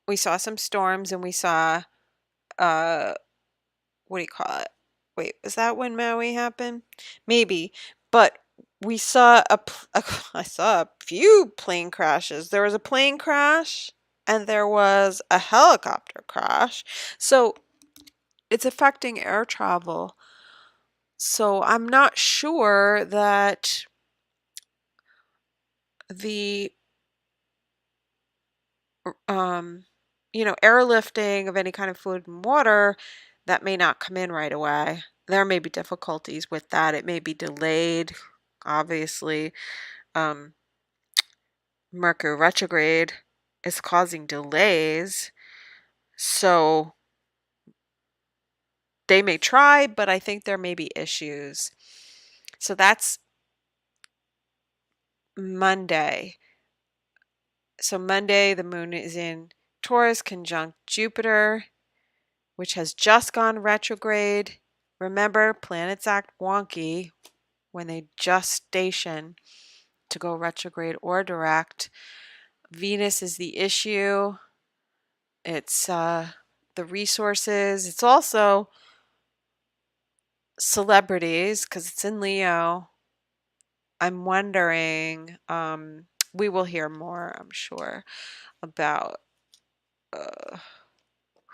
We saw some storms and we saw, what do you call it? Wait, was that when Maui happened? Maybe. But we saw I saw a few plane crashes. There was a plane crash and there was a helicopter crash. So it's affecting air travel. So I'm not sure that the airlifting of any kind of food and water, that may not come in right away. There may be difficulties with that. It may be delayed. Obviously, Mercury retrograde is causing delays. So they may try, but I think there may be issues. So that's Monday. So Monday, the moon is in Taurus conjunct Jupiter, which has just gone retrograde. Remember, planets act wonky when they just station to go retrograde or direct. Venus is the issue. It's the resources. It's also celebrities because it's in Leo. I'm wondering, we will hear more, I'm sure, about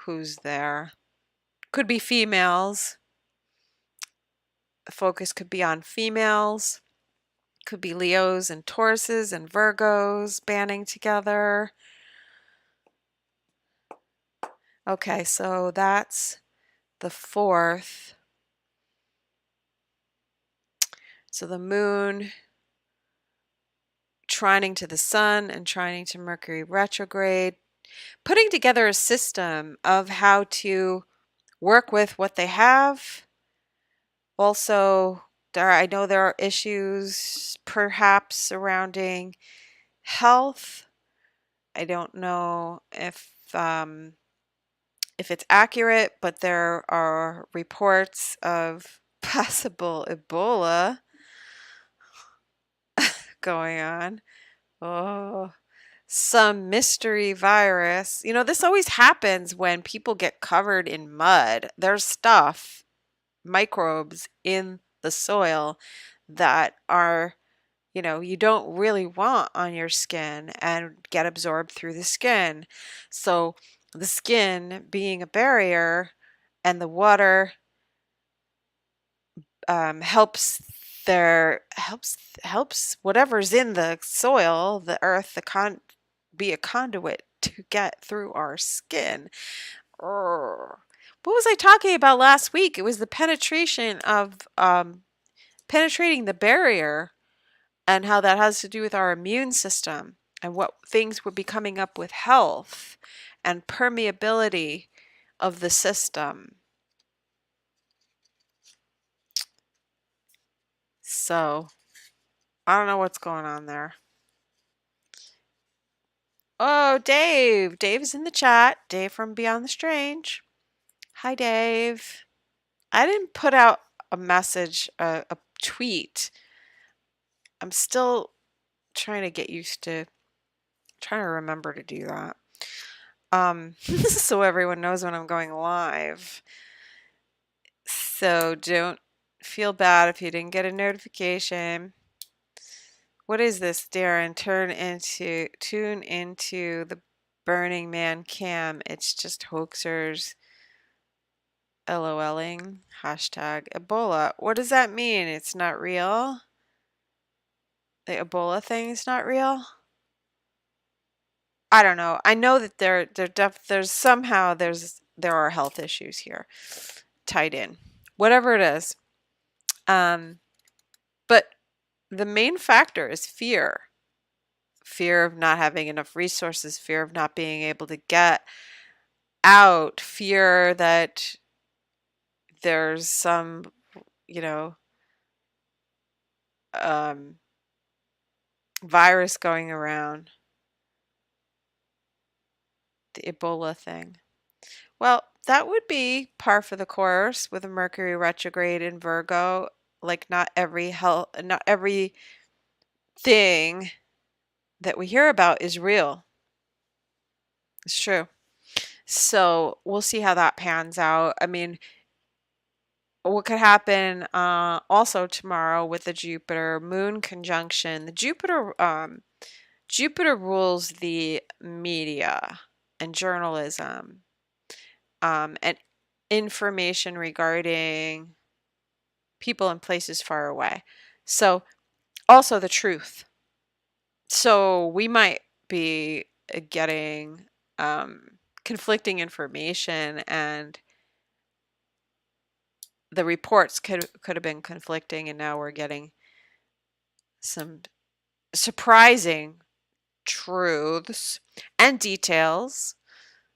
who's there. Could be females. The focus could be on females. Could be Leos and Tauruses and Virgos banding together. Okay, so that's the 4th. So the moon trining to the sun and trining to Mercury retrograde, putting together a system of how to work with what they have. Also, I know there are issues perhaps surrounding health. I don't know if it's accurate, but there are reports of possible Ebola. going on. Oh, some mystery virus. You know, this always happens when people get covered in mud. There's stuff, microbes in the soil that are, you don't really want on your skin and get absorbed through the skin. So the skin being a barrier and the water helps helps whatever's in the soil, the earth, be a conduit to get through our skin. Urgh. What was I talking about last week? It was the penetration of penetrating the barrier and how that has to do with our immune system and what things would be coming up with health and permeability of the system. So I don't know what's going on there. Oh, Dave. Dave's in the chat. Dave from Beyond the Strange. Hi, Dave. I didn't put out a message, a tweet. I'm still trying to get used to trying to remember to do that. So everyone knows when I'm going live. So don't feel bad if you didn't get a notification. What is this, Darren? Tune into the Burning Man cam. It's just hoaxers. LOLing. Hashtag Ebola. What does that mean? It's not real? The Ebola thing is not real? I don't know. I know that there are health issues here tied in. Whatever it is. But the main factor is fear. Fear of not having enough resources, fear of not being able to get out, fear that there's some, you know, virus going around, the Ebola thing. Well, that would be par for the course with a Mercury retrograde in Virgo. Like not everything that we hear about is real. It's true. So we'll see how that pans out. I mean, what could happen also tomorrow with the Jupiter Moon conjunction? The Jupiter rules the media and journalism, and information regarding people and places far away. So also the truth. So we might be getting conflicting information, and the reports could have been conflicting, and now we're getting some surprising truths and details.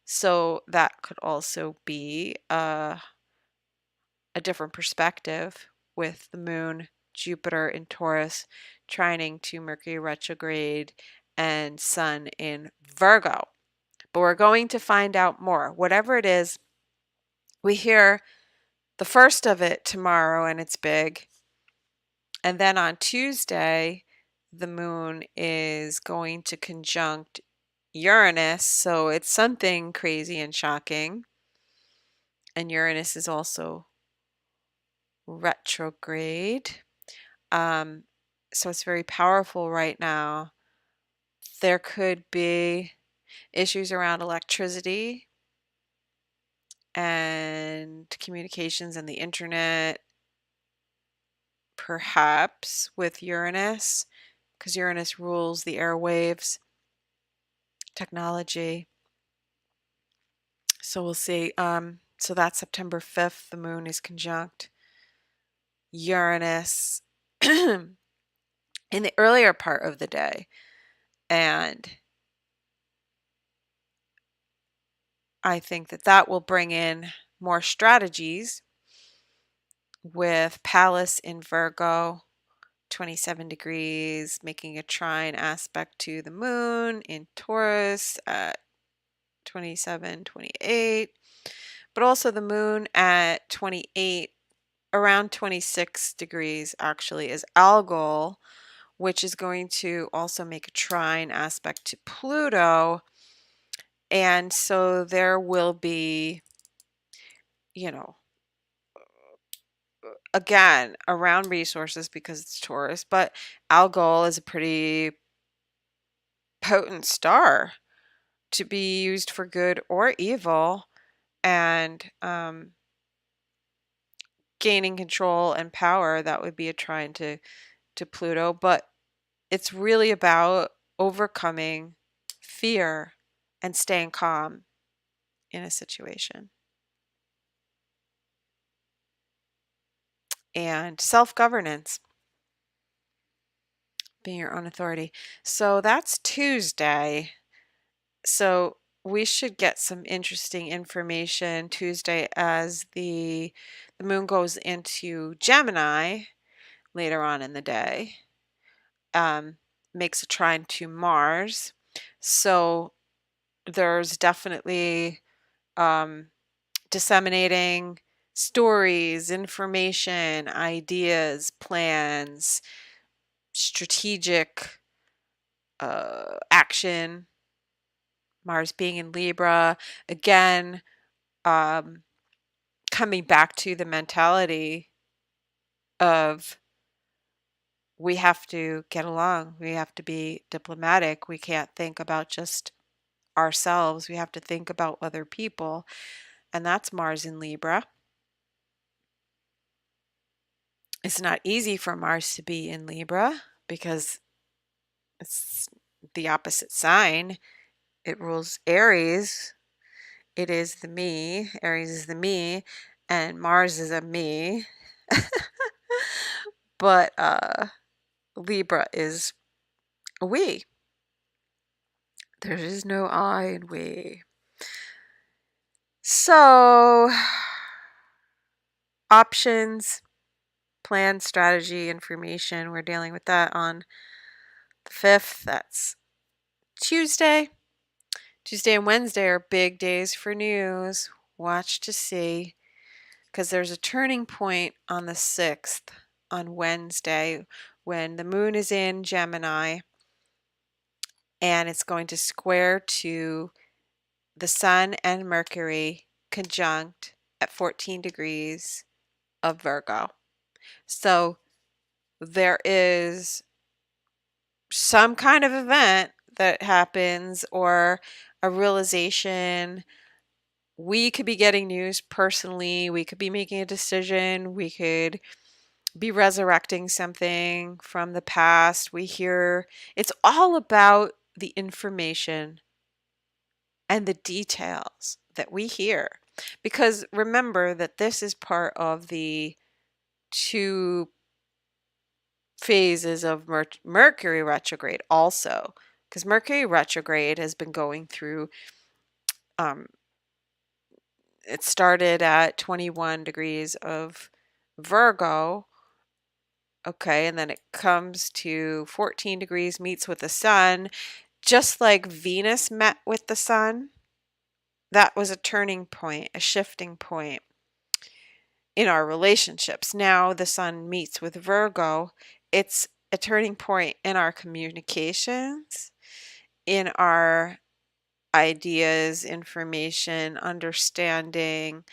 So that could also be a different perspective with the moon, Jupiter in Taurus, trining to Mercury retrograde and Sun in Virgo. But we're going to find out more. Whatever it is, we hear the first of it tomorrow, and it's big. And then on Tuesday, the moon is going to conjunct Uranus, so it's something crazy and shocking. And Uranus is also retrograde. So it's very powerful right now. There could be issues around electricity and communications and the internet, perhaps with Uranus, because Uranus rules the airwaves, technology. So we'll see. So that's September 5th. The moon is conjunct Uranus in the earlier part of the day. And I think that will bring in more strategies with Pallas in Virgo, 27 degrees, making a trine aspect to the moon in Taurus at 27, 28. But also the moon at 28, around 26 degrees actually, is algol which is going to also make a trine aspect to Pluto. And so there will be, you know, again, around resources because it's Taurus, but Algol is a pretty potent star to be used for good or evil, and gaining control and power, that would be a trine to Pluto. But it's really about overcoming fear and staying calm in a situation. And self-governance, being your own authority. So that's Tuesday. So we should get some interesting information Tuesday as the moon goes into Gemini later on in the day. Makes a trine to Mars. So there's definitely disseminating stories, information, ideas, plans, strategic action. Mars being in Libra, again, coming back to the mentality of we have to get along, we have to be diplomatic, we can't think about just ourselves, we have to think about other people, and that's Mars in Libra. It's not easy for Mars to be in Libra because it's the opposite sign. It rules Aries. It is the me. Aries is the me, and Mars is a me. But Libra is a we. There is no I in we. So, options, plan, strategy, information. We're dealing with that on the 5th. That's Tuesday. Tuesday and Wednesday are big days for news. Watch to see, because there's a turning point on the 6th on Wednesday when the moon is in Gemini and it's going to square to the Sun and Mercury conjunct at 14 degrees of Virgo. So there is some kind of event that happens or a realization. We could be getting news personally. We could be making a decision. We could be resurrecting something from the past. We hear it's all about the information and the details that we hear. Because remember that this is part of the 2 phases of Mercury retrograde also. Because Mercury retrograde has been going through, it started at 21 degrees of Virgo. Okay, and then it comes to 14 degrees, meets with the sun. Just like Venus met with the sun, that was a turning point, a shifting point in our relationships. Now the sun meets with Virgo. It's a turning point in our communications, in our ideas, information, understanding,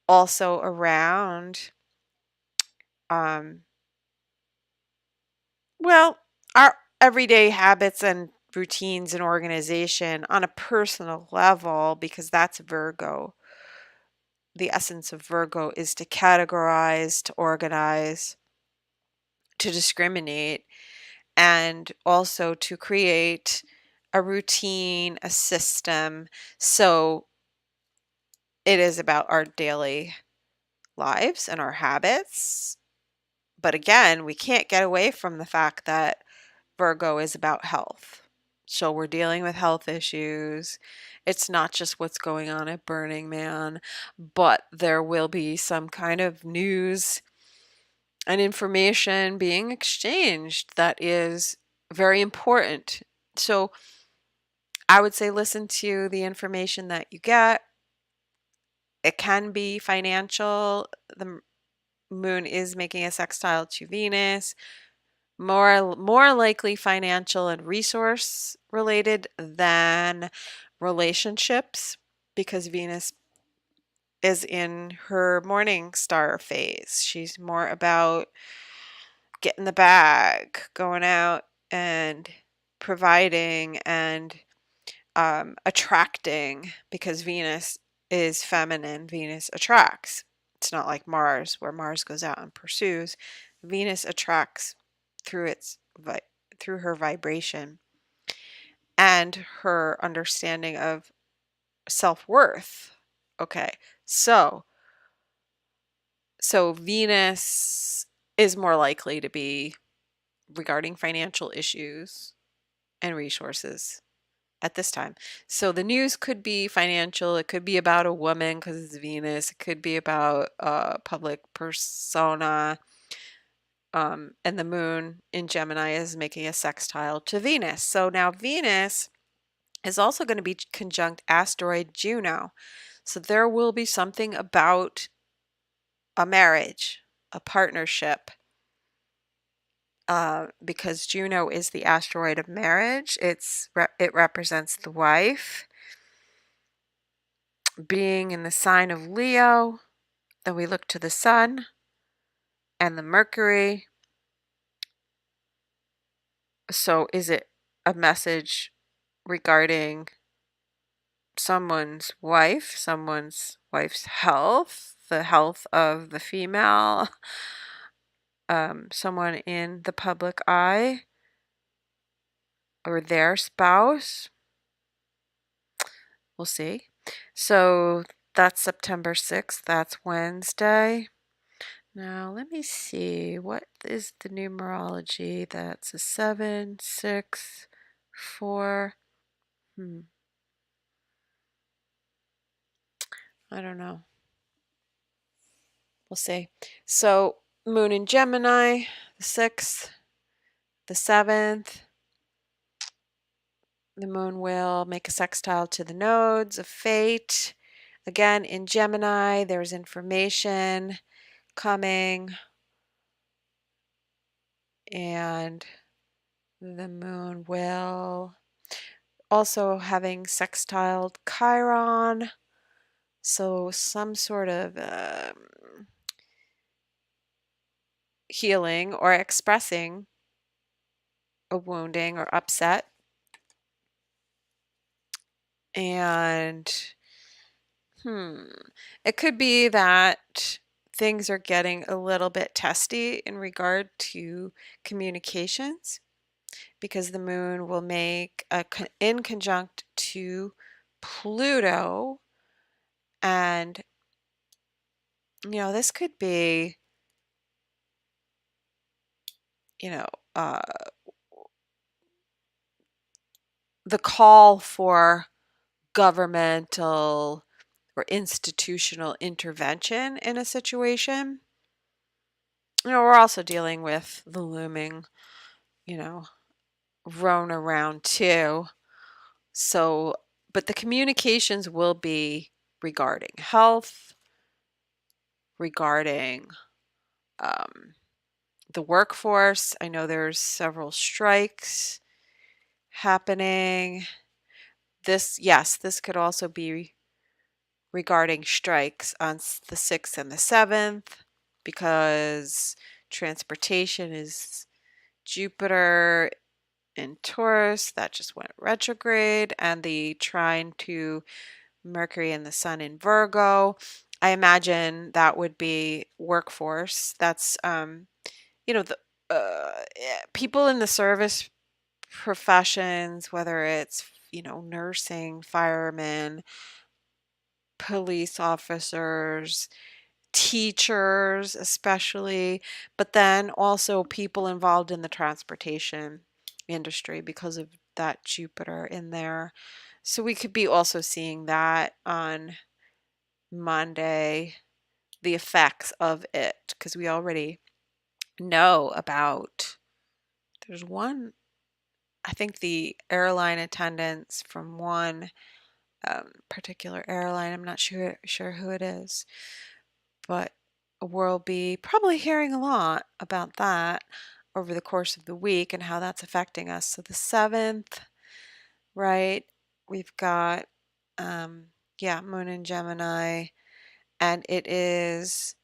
also around, well, our everyday habits and routines and organization on a personal level, because that's Virgo. The essence of Virgo is to categorize, to organize, to discriminate, and also to create a routine, a system. So it is about our daily lives and our habits. But again, we can't get away from the fact that Virgo is about health. So we're dealing with health issues. It's not just what's going on at Burning Man, but there will be some kind of news and information being exchanged that is very important. So I would say listen to the information that you get. It can be financial. The moon is making a sextile to Venus. more likely financial and resource related than relationships, because Venus is in her morning star phase. She's more about getting the bag, going out and providing and attracting, because Venus is feminine. Venus attracts. It's not like Mars, where Mars goes out and pursues. Venus attracts through through her vibration and her understanding of self-worth. Okay, so Venus is more likely to be regarding financial issues and resources at this time. So the news could be financial. It could be about a woman because it's Venus. It could be about a public persona. And the moon in Gemini is making a sextile to Venus. So now Venus is also going to be conjunct asteroid Juno. So there will be something about a marriage, a partnership, because Juno is the asteroid of marriage. It represents the wife. Being in the sign of Leo, then we look to the Sun and the Mercury. So is it a message regarding someone's wife's health, the health of the female, someone in the public eye, or their spouse? We'll see. So that's September 6th. That's Wednesday. Now let me see. What is the numerology? That's a 7, 6, 4. I don't know. We'll see. So Moon in Gemini, the 6th, the 7th. The moon will make a sextile to the nodes of fate. Again, in Gemini, there's information coming, and the moon will also having sextiled Chiron. So some sort of healing or expressing a wounding or upset. And it could be that things are getting a little bit testy in regard to communications, because the moon will make in conjunct to Pluto. And this could be uh, the call for governmental or institutional intervention in a situation. We're also dealing with the looming, Rona round 2. So, but the communications will be regarding health, regarding the workforce. I know there's several strikes happening. This could also be regarding strikes on the 6th and the 7th, because transportation is Jupiter in Taurus, that just went retrograde, and the trine to Mercury and the Sun in Virgo. I imagine that would be workforce. That's the people in the service professions, whether it's nursing, firemen, police officers, teachers especially, but then also people involved in the transportation industry because of that Jupiter in there. So we could be also seeing that on Monday, the effects of it, because we already know about, there's one, I think the airline attendants from one particular airline, I'm not sure who it is, but we'll be probably hearing a lot about that over the course of the week and how that's affecting us. So the 7th, right, we've got, yeah, Moon in Gemini, and it is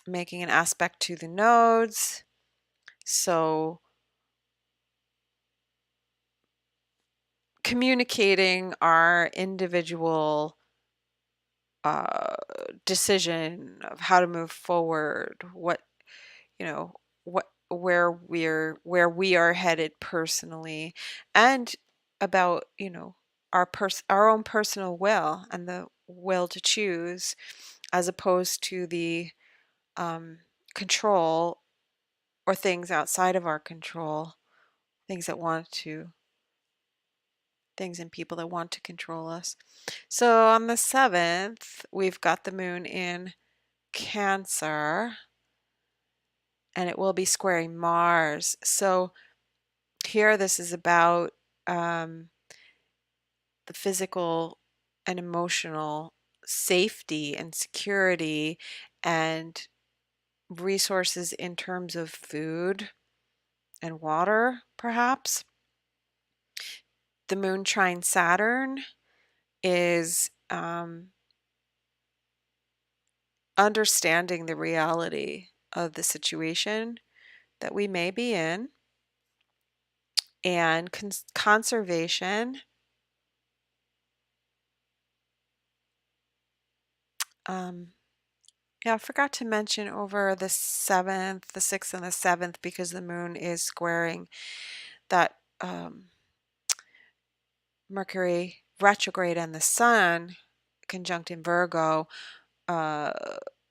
making an aspect to the nodes. So communicating our individual decision of how to move forward, what, you know, what, where we are headed personally, and about, our own personal will and the will to choose, as opposed to the control or things outside of our control, things that want to, things and people that want to control us. So on the 7th, we've got the moon in Cancer, and it will be squaring Mars. So here, this is about the physical and emotional safety and security and resources in terms of food and water, perhaps. The moon trine Saturn is understanding the reality of the situation that we may be in, and conservation. Yeah, I forgot to mention over the 7th, the 6th, and the 7th, because the moon is squaring that Mercury retrograde and the sun conjunct in Virgo. Uh,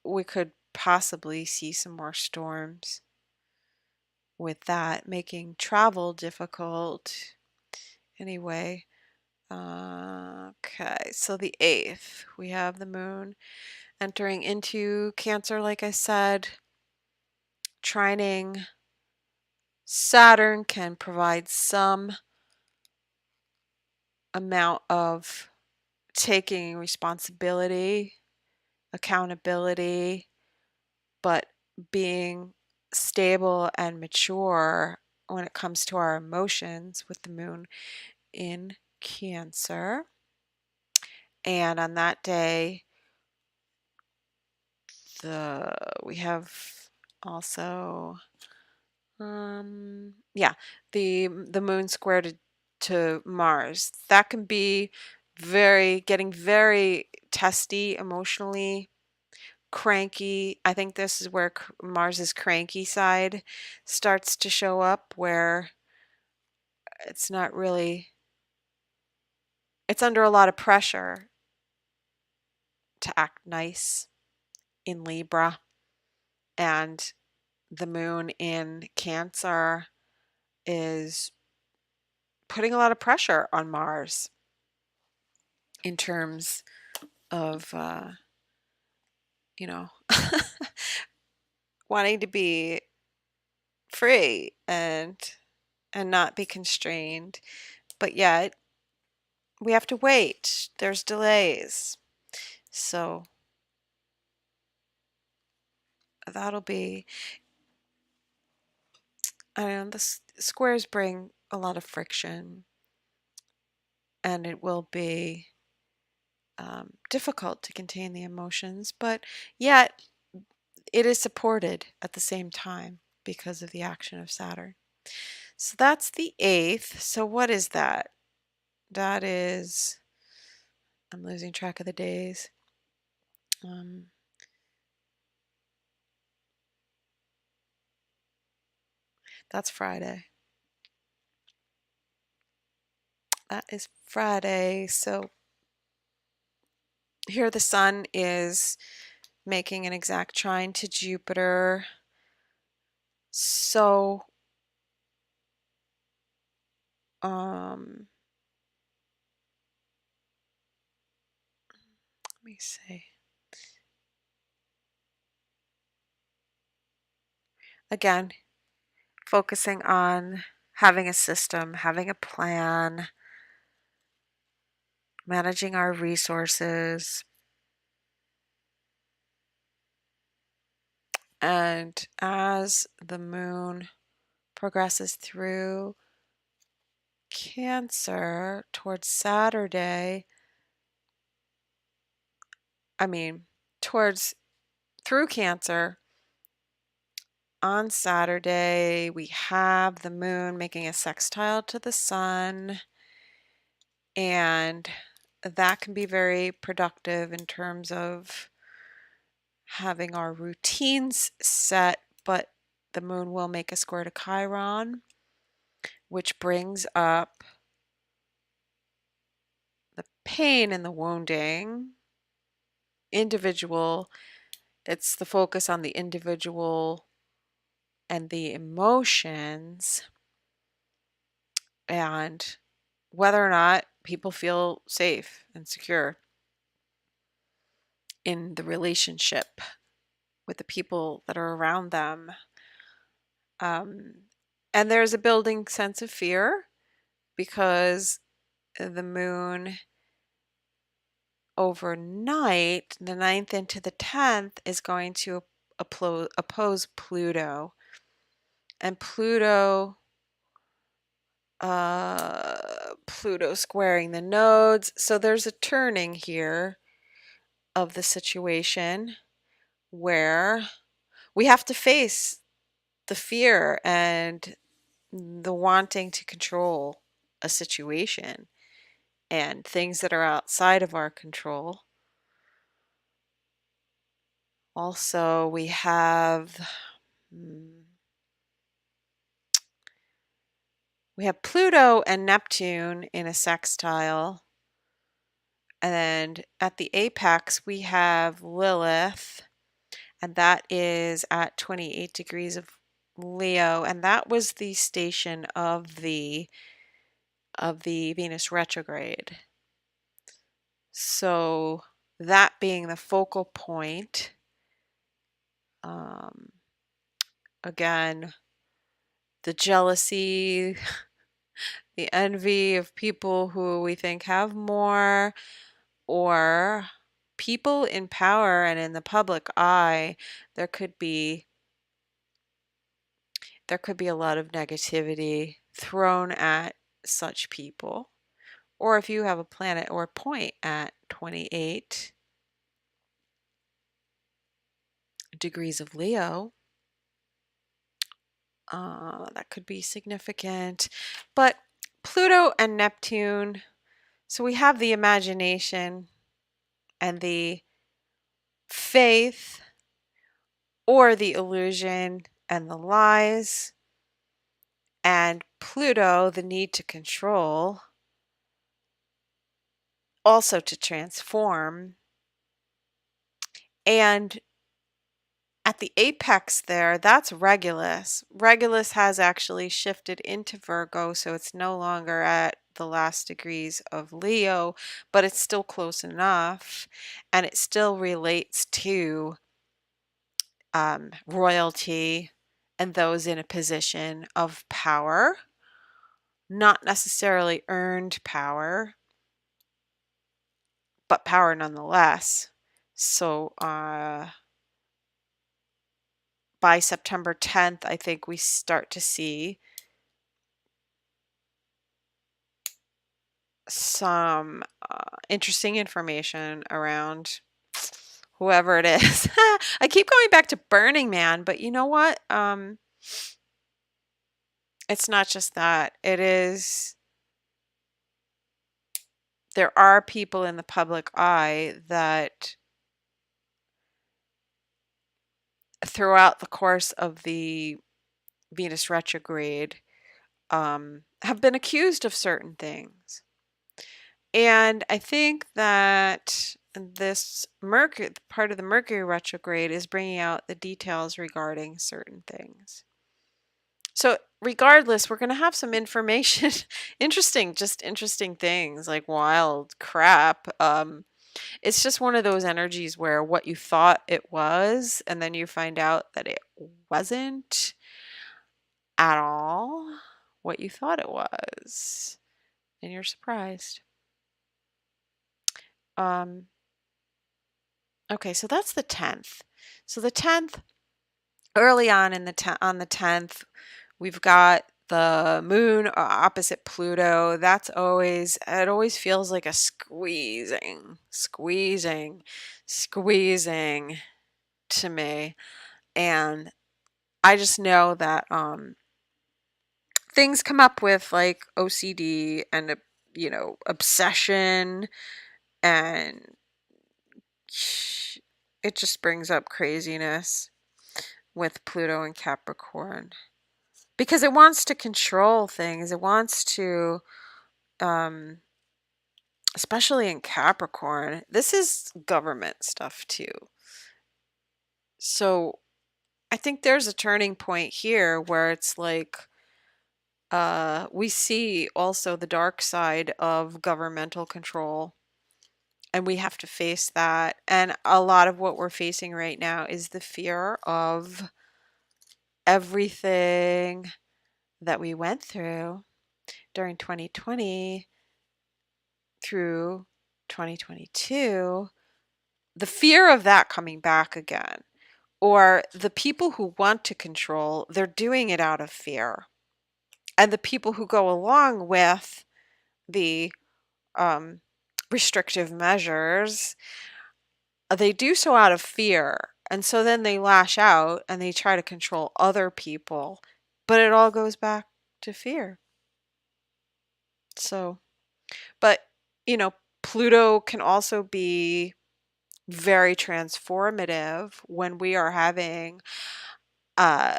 we could possibly see some more storms with that, making travel difficult. Anyway, okay, so the 8th, we have the moon entering into Cancer, like I said. Trining Saturn can provide some amount of taking responsibility, accountability, but being stable and mature when it comes to our emotions with the moon in Cancer. And on that day, we have also yeah, the moon square to Mars. That can be getting very testy emotionally, cranky. I think this is where Mars's cranky side starts to show up, where it's not really, it's under a lot of pressure to act nice in Libra, and the moon in Cancer is putting a lot of pressure on Mars in terms of you know wanting to be free and not be constrained, but yet we have to wait. There's delays. So that'll be, I don't know, the squares bring a lot of friction, and it will be difficult to contain the emotions, but yet it is supported at the same time because of the action of Saturn. So that's the 8th. So what is that? That is, I'm losing track of the days. That's Friday. That is Friday. So here the sun is making an exact trine to Jupiter. So let me see. Again, focusing on having a system, having a plan, managing our resources, And as the moon progresses through Cancer towards Saturday, towards through Cancer, on Saturday, we have the moon making a sextile to the sun, and that can be very productive in terms of having our routines set, but the moon will make a square to Chiron, which brings up the pain and the wounding. It's the focus on the individual and the emotions, and whether or not people feel safe and secure in the relationship with the people that are around them. And there's a building sense of fear because the moon overnight, the 9th into the 10th, is going to oppose Pluto. And Pluto squaring the nodes. So there's a turning here of the situation where we have to face the fear and the wanting to control a situation and things that are outside of our control. Also, we have Pluto and Neptune in a sextile. And at the apex, we have Lilith, and that is at 28 degrees of Leo, and that was the station of the Venus retrograde. So that being the focal point, again, the jealousy, the envy of people who we think have more, or people in power and in the public eye, there could be a lot of negativity thrown at such people. Or if you have a planet or a point at 28 degrees of Leo, that could be significant. But Pluto and Neptune, so we have the imagination and the faith, or the illusion and the lies, and Pluto, the need to control, also to transform. And at the apex there, that's Regulus. Regulus has actually shifted into Virgo, so it's no longer at the last degrees of Leo, but it's still close enough, and it still relates to royalty and those in a position of power, not necessarily earned power, but power nonetheless. So by September 10th, I think we start to see some interesting information around whoever it is. I keep going back to Burning Man, but you know what? It's not just that. There are people in the public eye that throughout the course of the Venus retrograde have been accused of certain things. And I think that this part of the Mercury retrograde is bringing out the details regarding certain things. So regardless, we're going to have some information, interesting things, like wild crap. It's just one of those energies where what you thought it was, and then you find out that it wasn't at all what you thought it was, and you're surprised. Okay, so that's the 10th. So the 10th, early on in on the 10th, we've got the moon opposite Pluto. It always feels like a squeezing to me. And I just know that things come up with like OCD and obsession, and it just brings up craziness with Pluto and Capricorn because it wants to control things. It wants to, um, especially in Capricorn, this is government stuff too. So I think there's a turning point here where it's like, we see also the dark side of governmental control, and we have to face that. And a lot of what we're facing right now is the fear of everything that we went through during 2020 through 2022, the fear of that coming back again, or the people who want to control, they're doing it out of fear. And the people who go along with the um, restrictive measures, they do so out of fear. And so then they lash out and they try to control other people, but it all goes back to fear. So, but, Pluto can also be very transformative when we are having a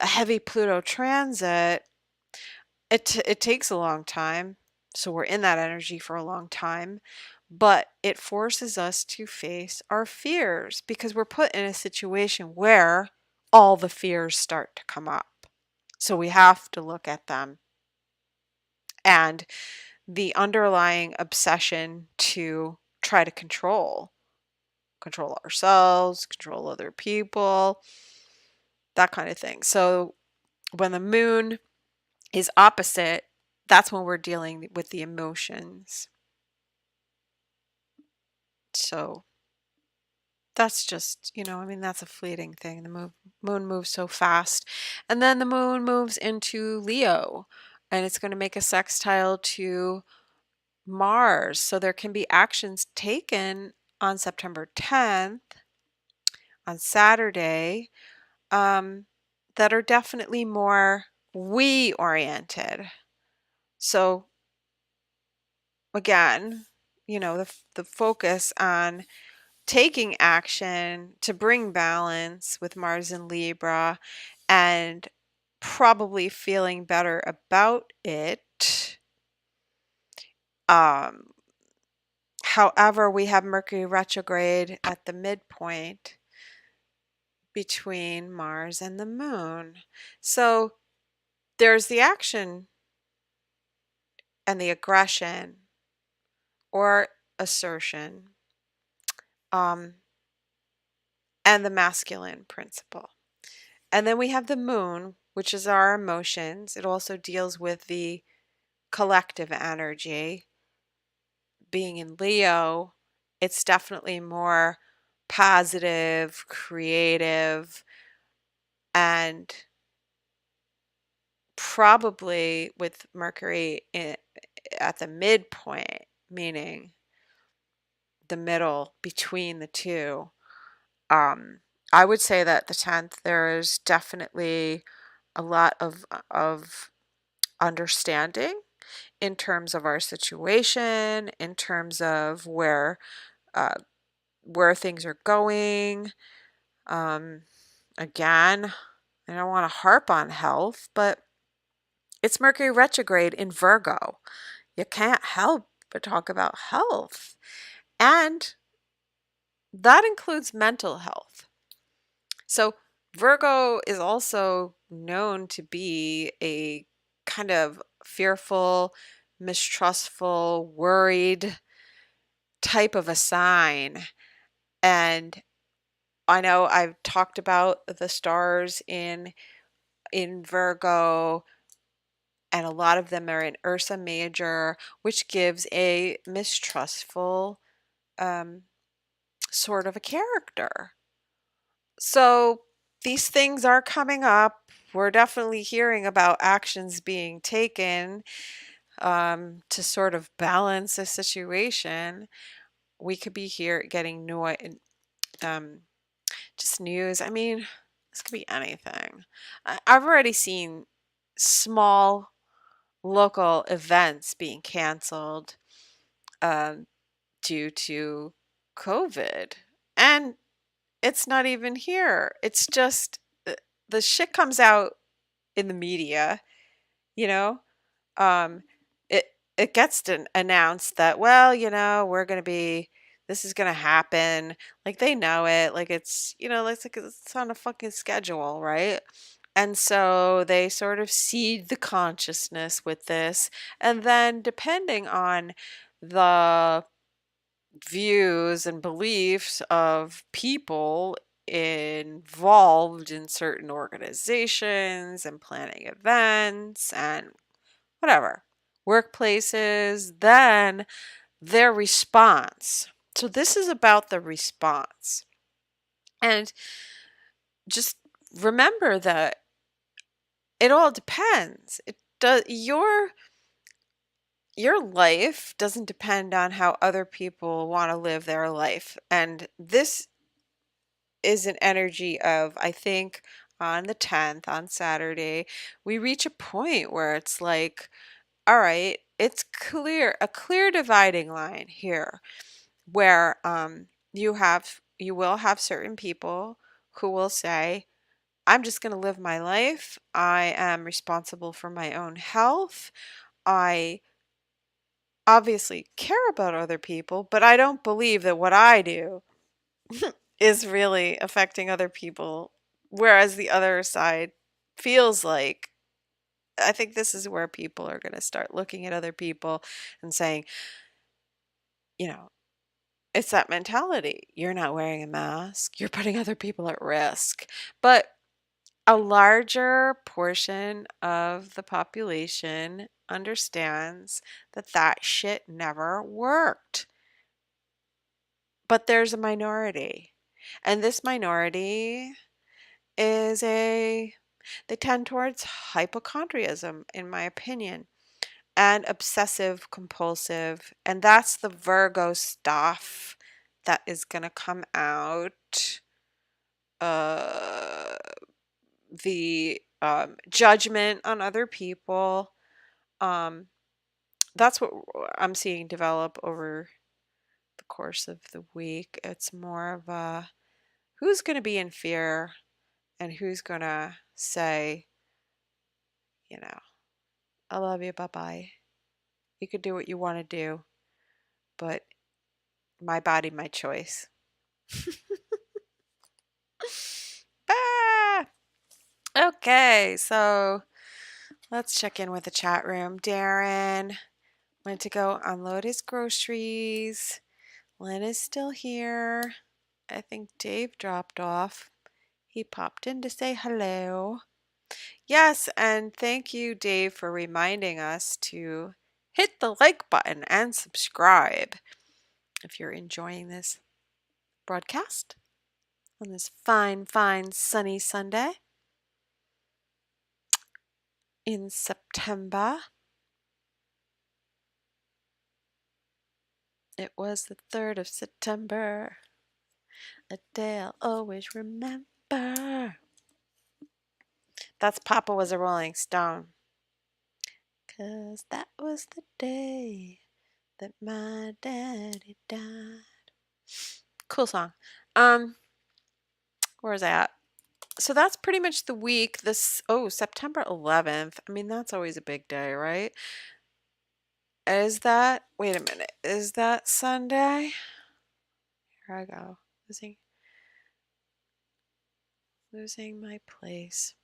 heavy Pluto transit. It takes a long time, so we're in that energy for a long time, but it forces us to face our fears because we're put in a situation where all the fears start to come up. So we have to look at them, and the underlying obsession to try to control ourselves, control other people, that kind of thing. So when the moon is opposite, that's when we're dealing with the emotions. So that's just, that's a fleeting thing. The moon moves so fast. And then the moon moves into Leo, and it's going to make a sextile to Mars. So there can be actions taken on September 10th, on Saturday, that are definitely more we oriented. So again, the focus on taking action to bring balance with Mars and Libra, and probably feeling better about it. However, we have Mercury retrograde at the midpoint between Mars and the moon. So there's the action and the aggression or assertion, and the masculine principle. And then we have the moon, which is our emotions. It also deals with the collective energy. Being in Leo, it's definitely more positive, creative, and probably with Mercury at the midpoint, meaning the middle between the two. I would say that the 10th, there is definitely a lot of understanding in terms of our situation, in terms of uh, where things are going. Again, I don't want to harp on health, but it's Mercury retrograde in Virgo. You can't help but talk about health. And that includes mental health. So Virgo is also known to be a kind of fearful, mistrustful, worried type of a sign. And I know I've talked about the stars in Virgo, and a lot of them are in Ursa Major, which gives a mistrustful sort of a character. So these things are coming up. We're definitely hearing about actions being taken to sort of balance the situation. We could be here getting um, just news. I mean, this could be anything. I've already seen small local events being canceled um, due to COVID. And it's not even here. It's just the shit comes out in the media, you know? Um, it it gets to announced that, well, we're gonna be this is gonna happen. Like they know it. Like like it's on a fucking schedule, right? And so they sort of seed the consciousness with this. And then depending on the views and beliefs of people involved in certain organizations and planning events and whatever, workplaces, then their response. So this is about the response. And just remember that it all depends. It does your life doesn't depend on how other people want to live their life. And this is an energy of, I think, on the 10th, on Saturday, we reach a point where it's like, all right, it's a clear dividing line here where you will have certain people who will say, I'm just going to live my life. I am responsible for my own health. I obviously care about other people, but I don't believe that what I do is really affecting other people. Whereas the other side feels like, I think this is where people are going to start looking at other people and saying, you know, it's that mentality. You're not wearing a mask, you're putting other people at risk. But a larger portion of the population understands that that shit never worked. But there's a minority. And this minority they tend towards hypochondriaism, in my opinion, and obsessive compulsive. And that's the Virgo stuff that is going to come out. Uh, the judgment on other people. Um, that's what I'm seeing develop over the course of the week. It's more of a who's going to be in fear and who's going to say, you know, I love you, bye bye. You could do what you want to do, but my body, my choice. Ah! Okay, so let's check in with the chat room. Darren went to go unload his groceries. Lynn is still here. I think Dave dropped off. He popped in to say hello. Yes, and thank you, Dave, for reminding us to hit the like button and subscribe if you're enjoying this broadcast on this fine, fine sunny Sunday in September. It was the 3rd of September, a day I'll always remember. That's Papa Was a Rolling Stone. 'Cause that was the day that my daddy died. Cool song. Where was I at? So that's pretty much the week. September 11th. I mean, that's always a big day, right? Wait a minute. Is that Sunday? Here I go. Losing my place.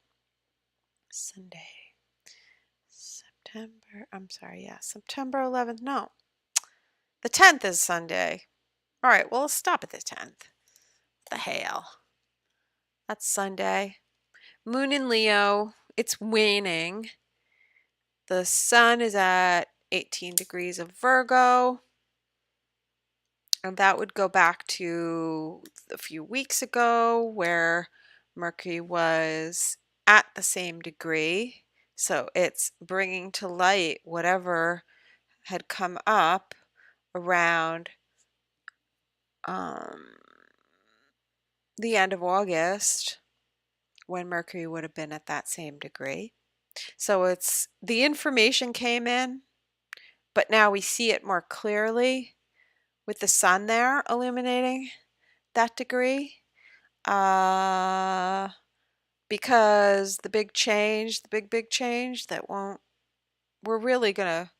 Sunday. September 11th. No. The 10th is Sunday. All right, well, let's stop at the 10th. The hell. That's Sunday. Moon in Leo. It's waning. The sun is at 18 degrees of Virgo. And that would go back to a few weeks ago where Mercury was at the same degree. So it's bringing to light whatever had come up around the end of August when Mercury would have been at that same degree. So it's the information came in, but now we see it more clearly with the sun there illuminating that degree. Because the big change, the big change that won't, we're really going to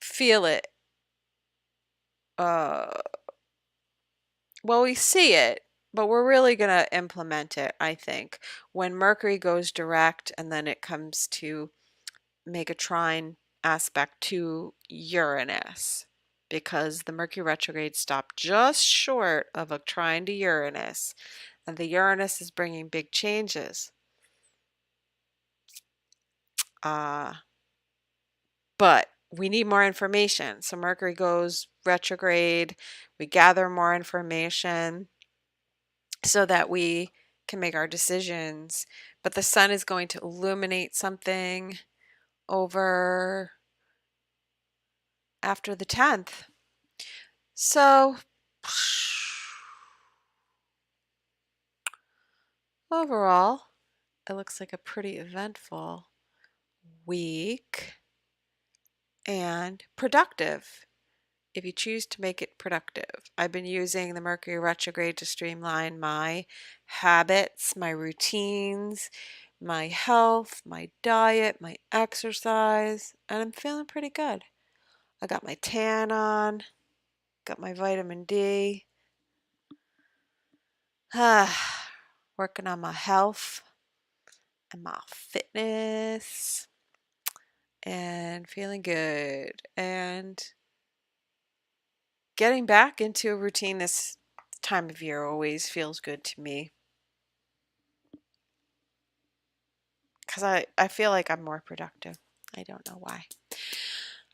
feel it. Well, we see it, but we're really going to implement it, I think, when Mercury goes direct and then it comes to make a trine aspect to Uranus, because the Mercury retrograde stopped just short of a trine to Uranus, and the Uranus is bringing big changes. But we need more information. So Mercury goes retrograde. We gather more information so that we can make our decisions. But the sun is going to illuminate something over after the 10th. So overall, it looks like a pretty eventful week and productive if you choose to make it productive. I've been using the Mercury retrograde to streamline my habits, my routines, my health, my diet, my exercise, and I'm feeling pretty good. I got my tan on, got my vitamin D, working on my health and my fitness, and feeling good, and getting back into a routine this time of year always feels good to me, because I feel like I'm more productive. I don't know why.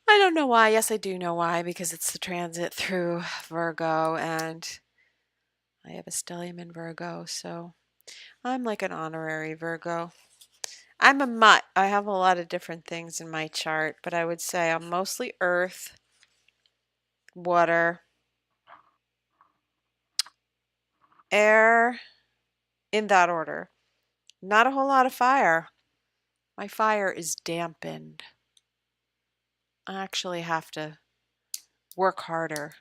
I don't know why. Yes, I do know why, because it's the transit through Virgo, and I have a stellium in Virgo, so I'm like an honorary Virgo. I'm a mutt. I have a lot of different things in my chart, but I would say I'm mostly earth, water, air, in that order. Not a whole lot of fire. My fire is dampened. I actually have to work harder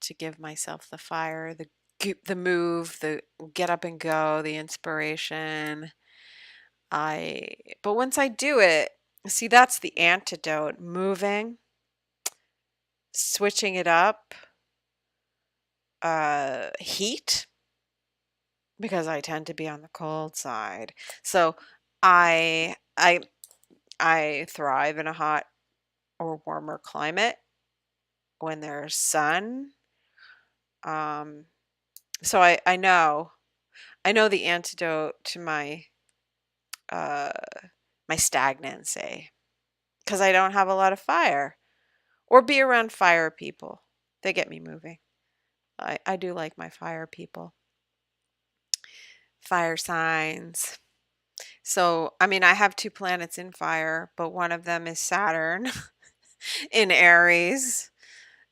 to give myself the fire, the move, the get up and go, the inspiration. But once I do it, see, that's the antidote. Moving, switching it up, heat, because I tend to be on the cold side. So I I I thrive in a hot or warmer climate when there's sun. So I know the antidote to uh my stagnancy, because I don't have a lot of fire, or be around fire people. They get me moving. I do like my fire people. Fire signs. So, I mean, I have two planets in fire, but one of them is Saturn in Aries.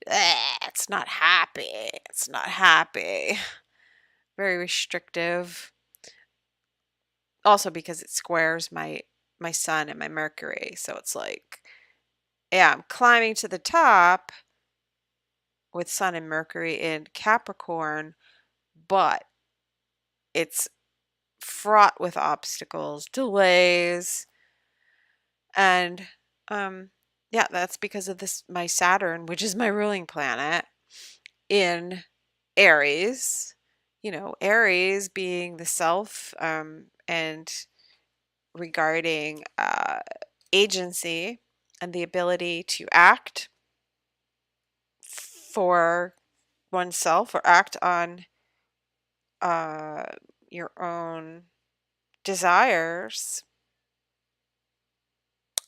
It's not happy. It's not happy. Very restrictive. Also because it squares my sun and my Mercury. So it's like, yeah, I'm climbing to the top with Sun and Mercury in Capricorn, but it's fraught with obstacles, delays, and yeah, that's because of this my Saturn, which is my ruling planet, in Aries. You know, Aries being the self, and regarding agency and the ability to act for oneself, or act on uh, your own desires.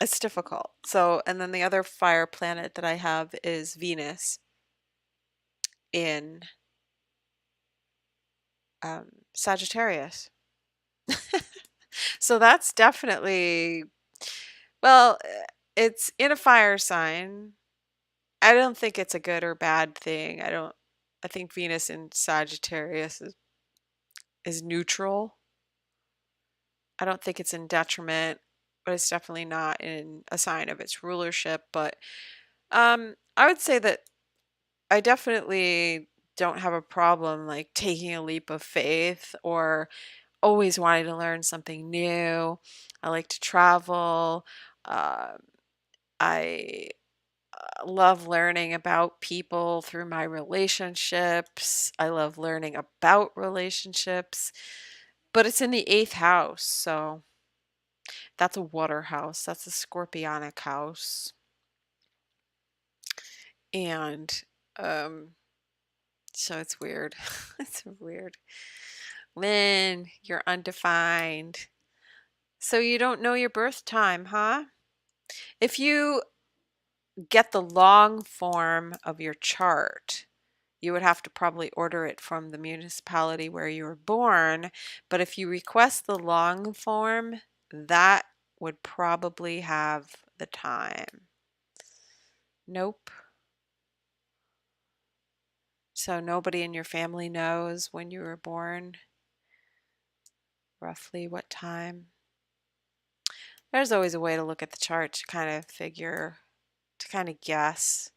It's difficult. So, and then the other fire planet that I have is Venus in Sagittarius. So that's definitely, well, it's in a fire sign. I don't think it's a good or bad thing. I think Venus in Sagittarius is neutral. I don't think it's in detriment, but it's definitely not in a sign of its rulership. But I would say that I definitely don't have a problem like taking a leap of faith or always wanting to learn something new. I like to travel. Uh, I love learning about people through my relationships. I love learning about relationships, but it's in the eighth house. So that's a water house, that's a scorpionic house. And um, so it's weird. It's weird. Lynn, you're undefined. So you don't know your birth time, huh? If you get the long form of your chart, you would have to probably order it from the municipality where you were born. But if you request the long form, that would probably have the time. Nope. So nobody in your family knows when you were born, roughly what time. There's always a way to look at the chart to kind of figure, to kind of guess.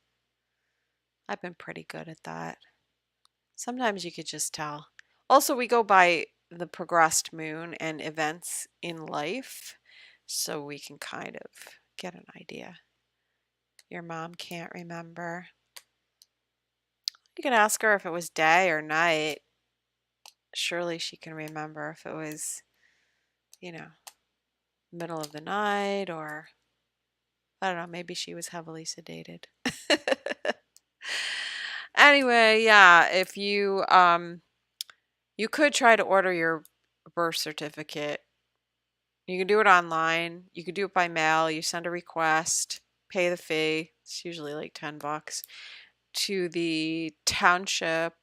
I've been pretty good at that. Sometimes you could just tell. Also, we go by the progressed moon and events in life, so we can kind of get an idea. Your mom can't remember. You could ask her if it was day or night. Surely she can remember if it was, you know, middle of the night, or I don't know, maybe she was heavily sedated. Anyway, yeah, if you could try to order your birth certificate. You can do it online. You could do it by mail. You send a request, pay the fee. It's usually like $10 to the township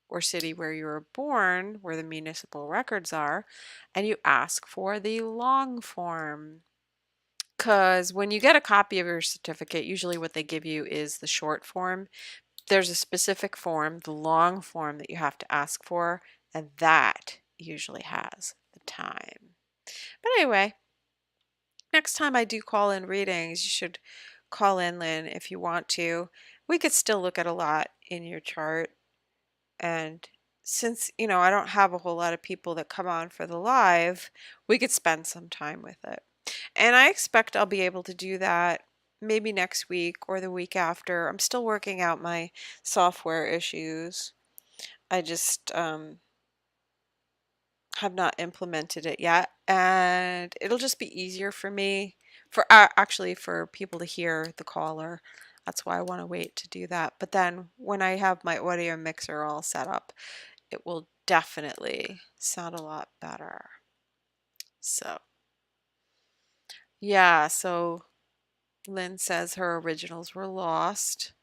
or city where you were born, where the municipal records are, and you ask for the long form. Because when you get a copy of your certificate, usually what they give you is the short form. There's a specific form, the long form, that you have to ask for, and that usually has the time. But anyway, next time I do call in readings, you should call in, Lynn, if you want to. We could still look at a lot in your chart. And since, I don't have a whole lot of people that come on for the live, we could spend some time with it. And I expect I'll be able to do that maybe next week or the week after. I'm still working out my software issues. I just have not implemented it yet, and it'll just be easier for me, for actually for people to hear the caller. That's why I want to wait to do that. But then when I have my audio mixer all set up, it will definitely sound a lot better. So yeah, so Lynn says her originals were lost.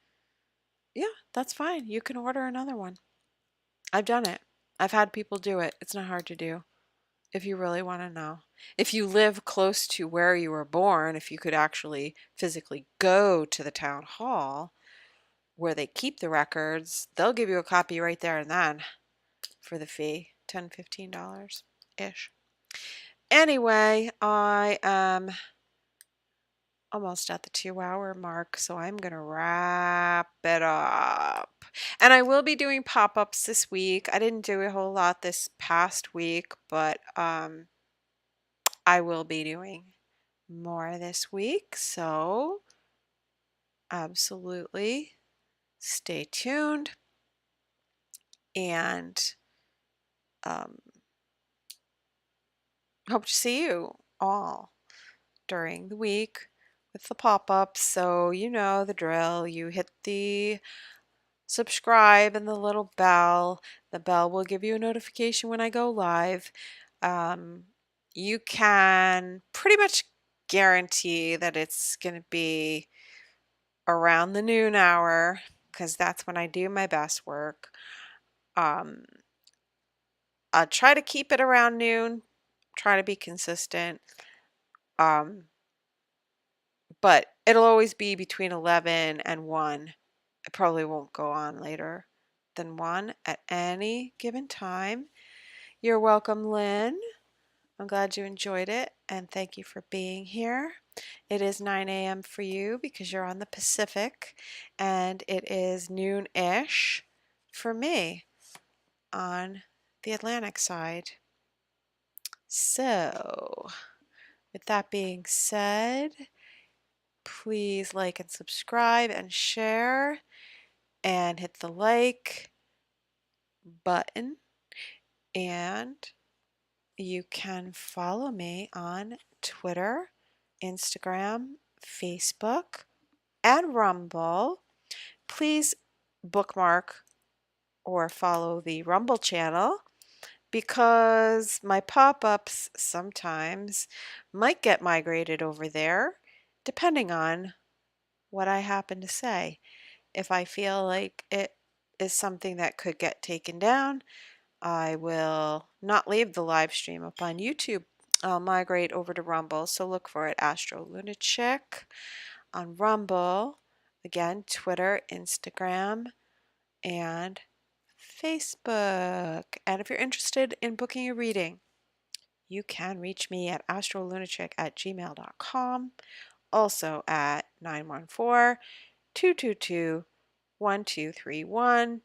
Yeah, that's fine. You can order another one. I've done it. I've had people do it. It's not hard to do. If you really want to know. If you live close to where you were born, if you could actually physically go to the town hall where they keep the records, they'll give you a copy right there and then for the fee, $10, $15 ish. Anyway, I am almost at the 2 hour mark, so I'm going to wrap it up. And I will be doing pop-ups this week. I didn't do a whole lot this past week, but I will be doing more this week, so absolutely stay tuned, and um, hope to see you all during the week with the pop-ups. So you know the drill. You hit the subscribe and the little bell. The bell will give you a notification when I go live. Um, you can pretty much guarantee that it's going to be around the noon hour, because that's when I do my best work. Um, I'll try to keep it around noon, try to be consistent. But it'll always be between 11 and 1. It probably won't go on later than 1 at any given time. You're welcome, Lynn. I'm glad you enjoyed it, and thank you for being here. It is 9 a.m. for you because you're on the Pacific, and it is noon-ish for me on the Atlantic side. So, with that being said, please like and subscribe and share and hit the like button, and you can follow me on Twitter, Instagram, Facebook, and Rumble. Please bookmark or follow the Rumble channel because my pop-ups sometimes might get migrated over there depending on what I happen to say. If I feel like it is something that could get taken down, I will not leave the live stream up on YouTube. I'll migrate over to Rumble, so look for it, Astro Lunatic on Rumble. Again, Twitter, Instagram, and Facebook. And if you're interested in booking a reading, you can reach me at astrolunatic@gmail.com, also at 914-222-1231.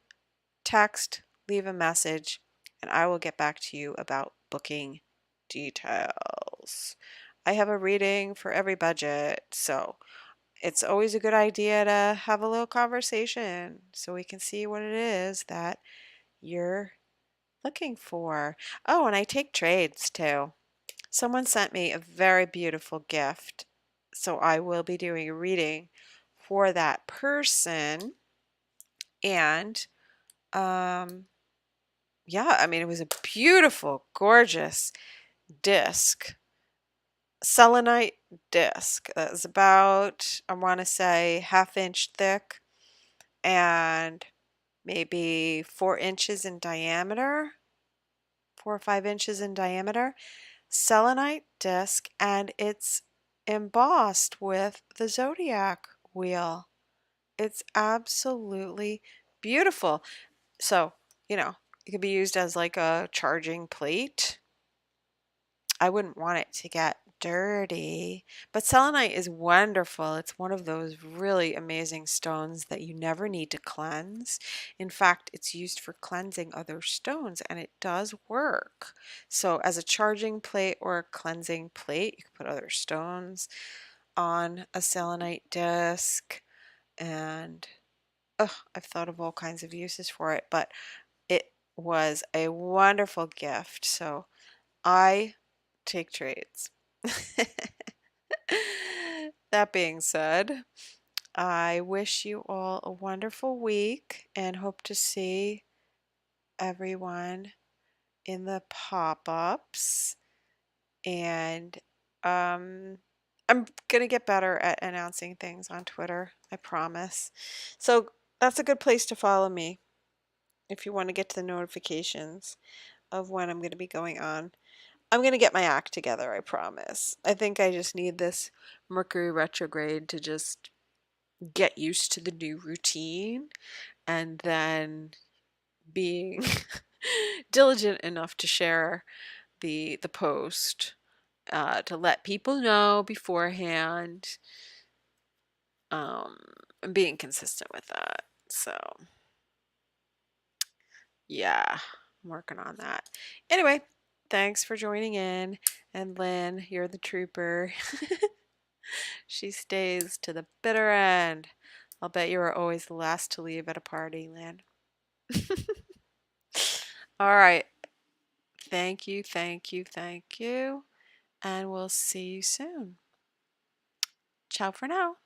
Text, leave a message, and I will get back to you about booking details. I have a reading for every budget, so it's always a good idea to have a little conversation so we can see what it is that you're looking for. Oh, and I take trades too. Someone sent me a very beautiful gift, so I will be doing a reading for that person. And yeah, I mean, it was a beautiful, gorgeous disc, selenite disc that was about, I want to say, ½ inch thick and maybe 4 inches in diameter, 4 or 5 inches in diameter, selenite disc, and it's embossed with the zodiac wheel. It's absolutely beautiful. So, it could be used as like a charging plate. I wouldn't want it to get dirty, but selenite is wonderful. It's one of those really amazing stones that you never need to cleanse. In fact, it's used for cleansing other stones, and it does work. So as a charging plate or a cleansing plate, you can put other stones on a selenite disc, and I've thought of all kinds of uses for it, but it was a wonderful gift. So I take trades. That being said, I wish you all a wonderful week and hope to see everyone in the pop-ups. And I'm going to get better at announcing things on Twitter, I promise. So that's a good place to follow me if you want to get to the notifications of when I'm going to be going on. I'm going to get my act together, I promise. I think I just need this Mercury retrograde to just get used to the new routine and then being diligent enough to share the post to let people know beforehand, and being consistent with that. So yeah, I'm working on that. Anyway, thanks for joining in. And Lynn, you're the trooper. She stays to the bitter end. I'll bet you are always the last to leave at a party, Lynn. All right. Thank you, thank you, thank you. And we'll see you soon. Ciao for now.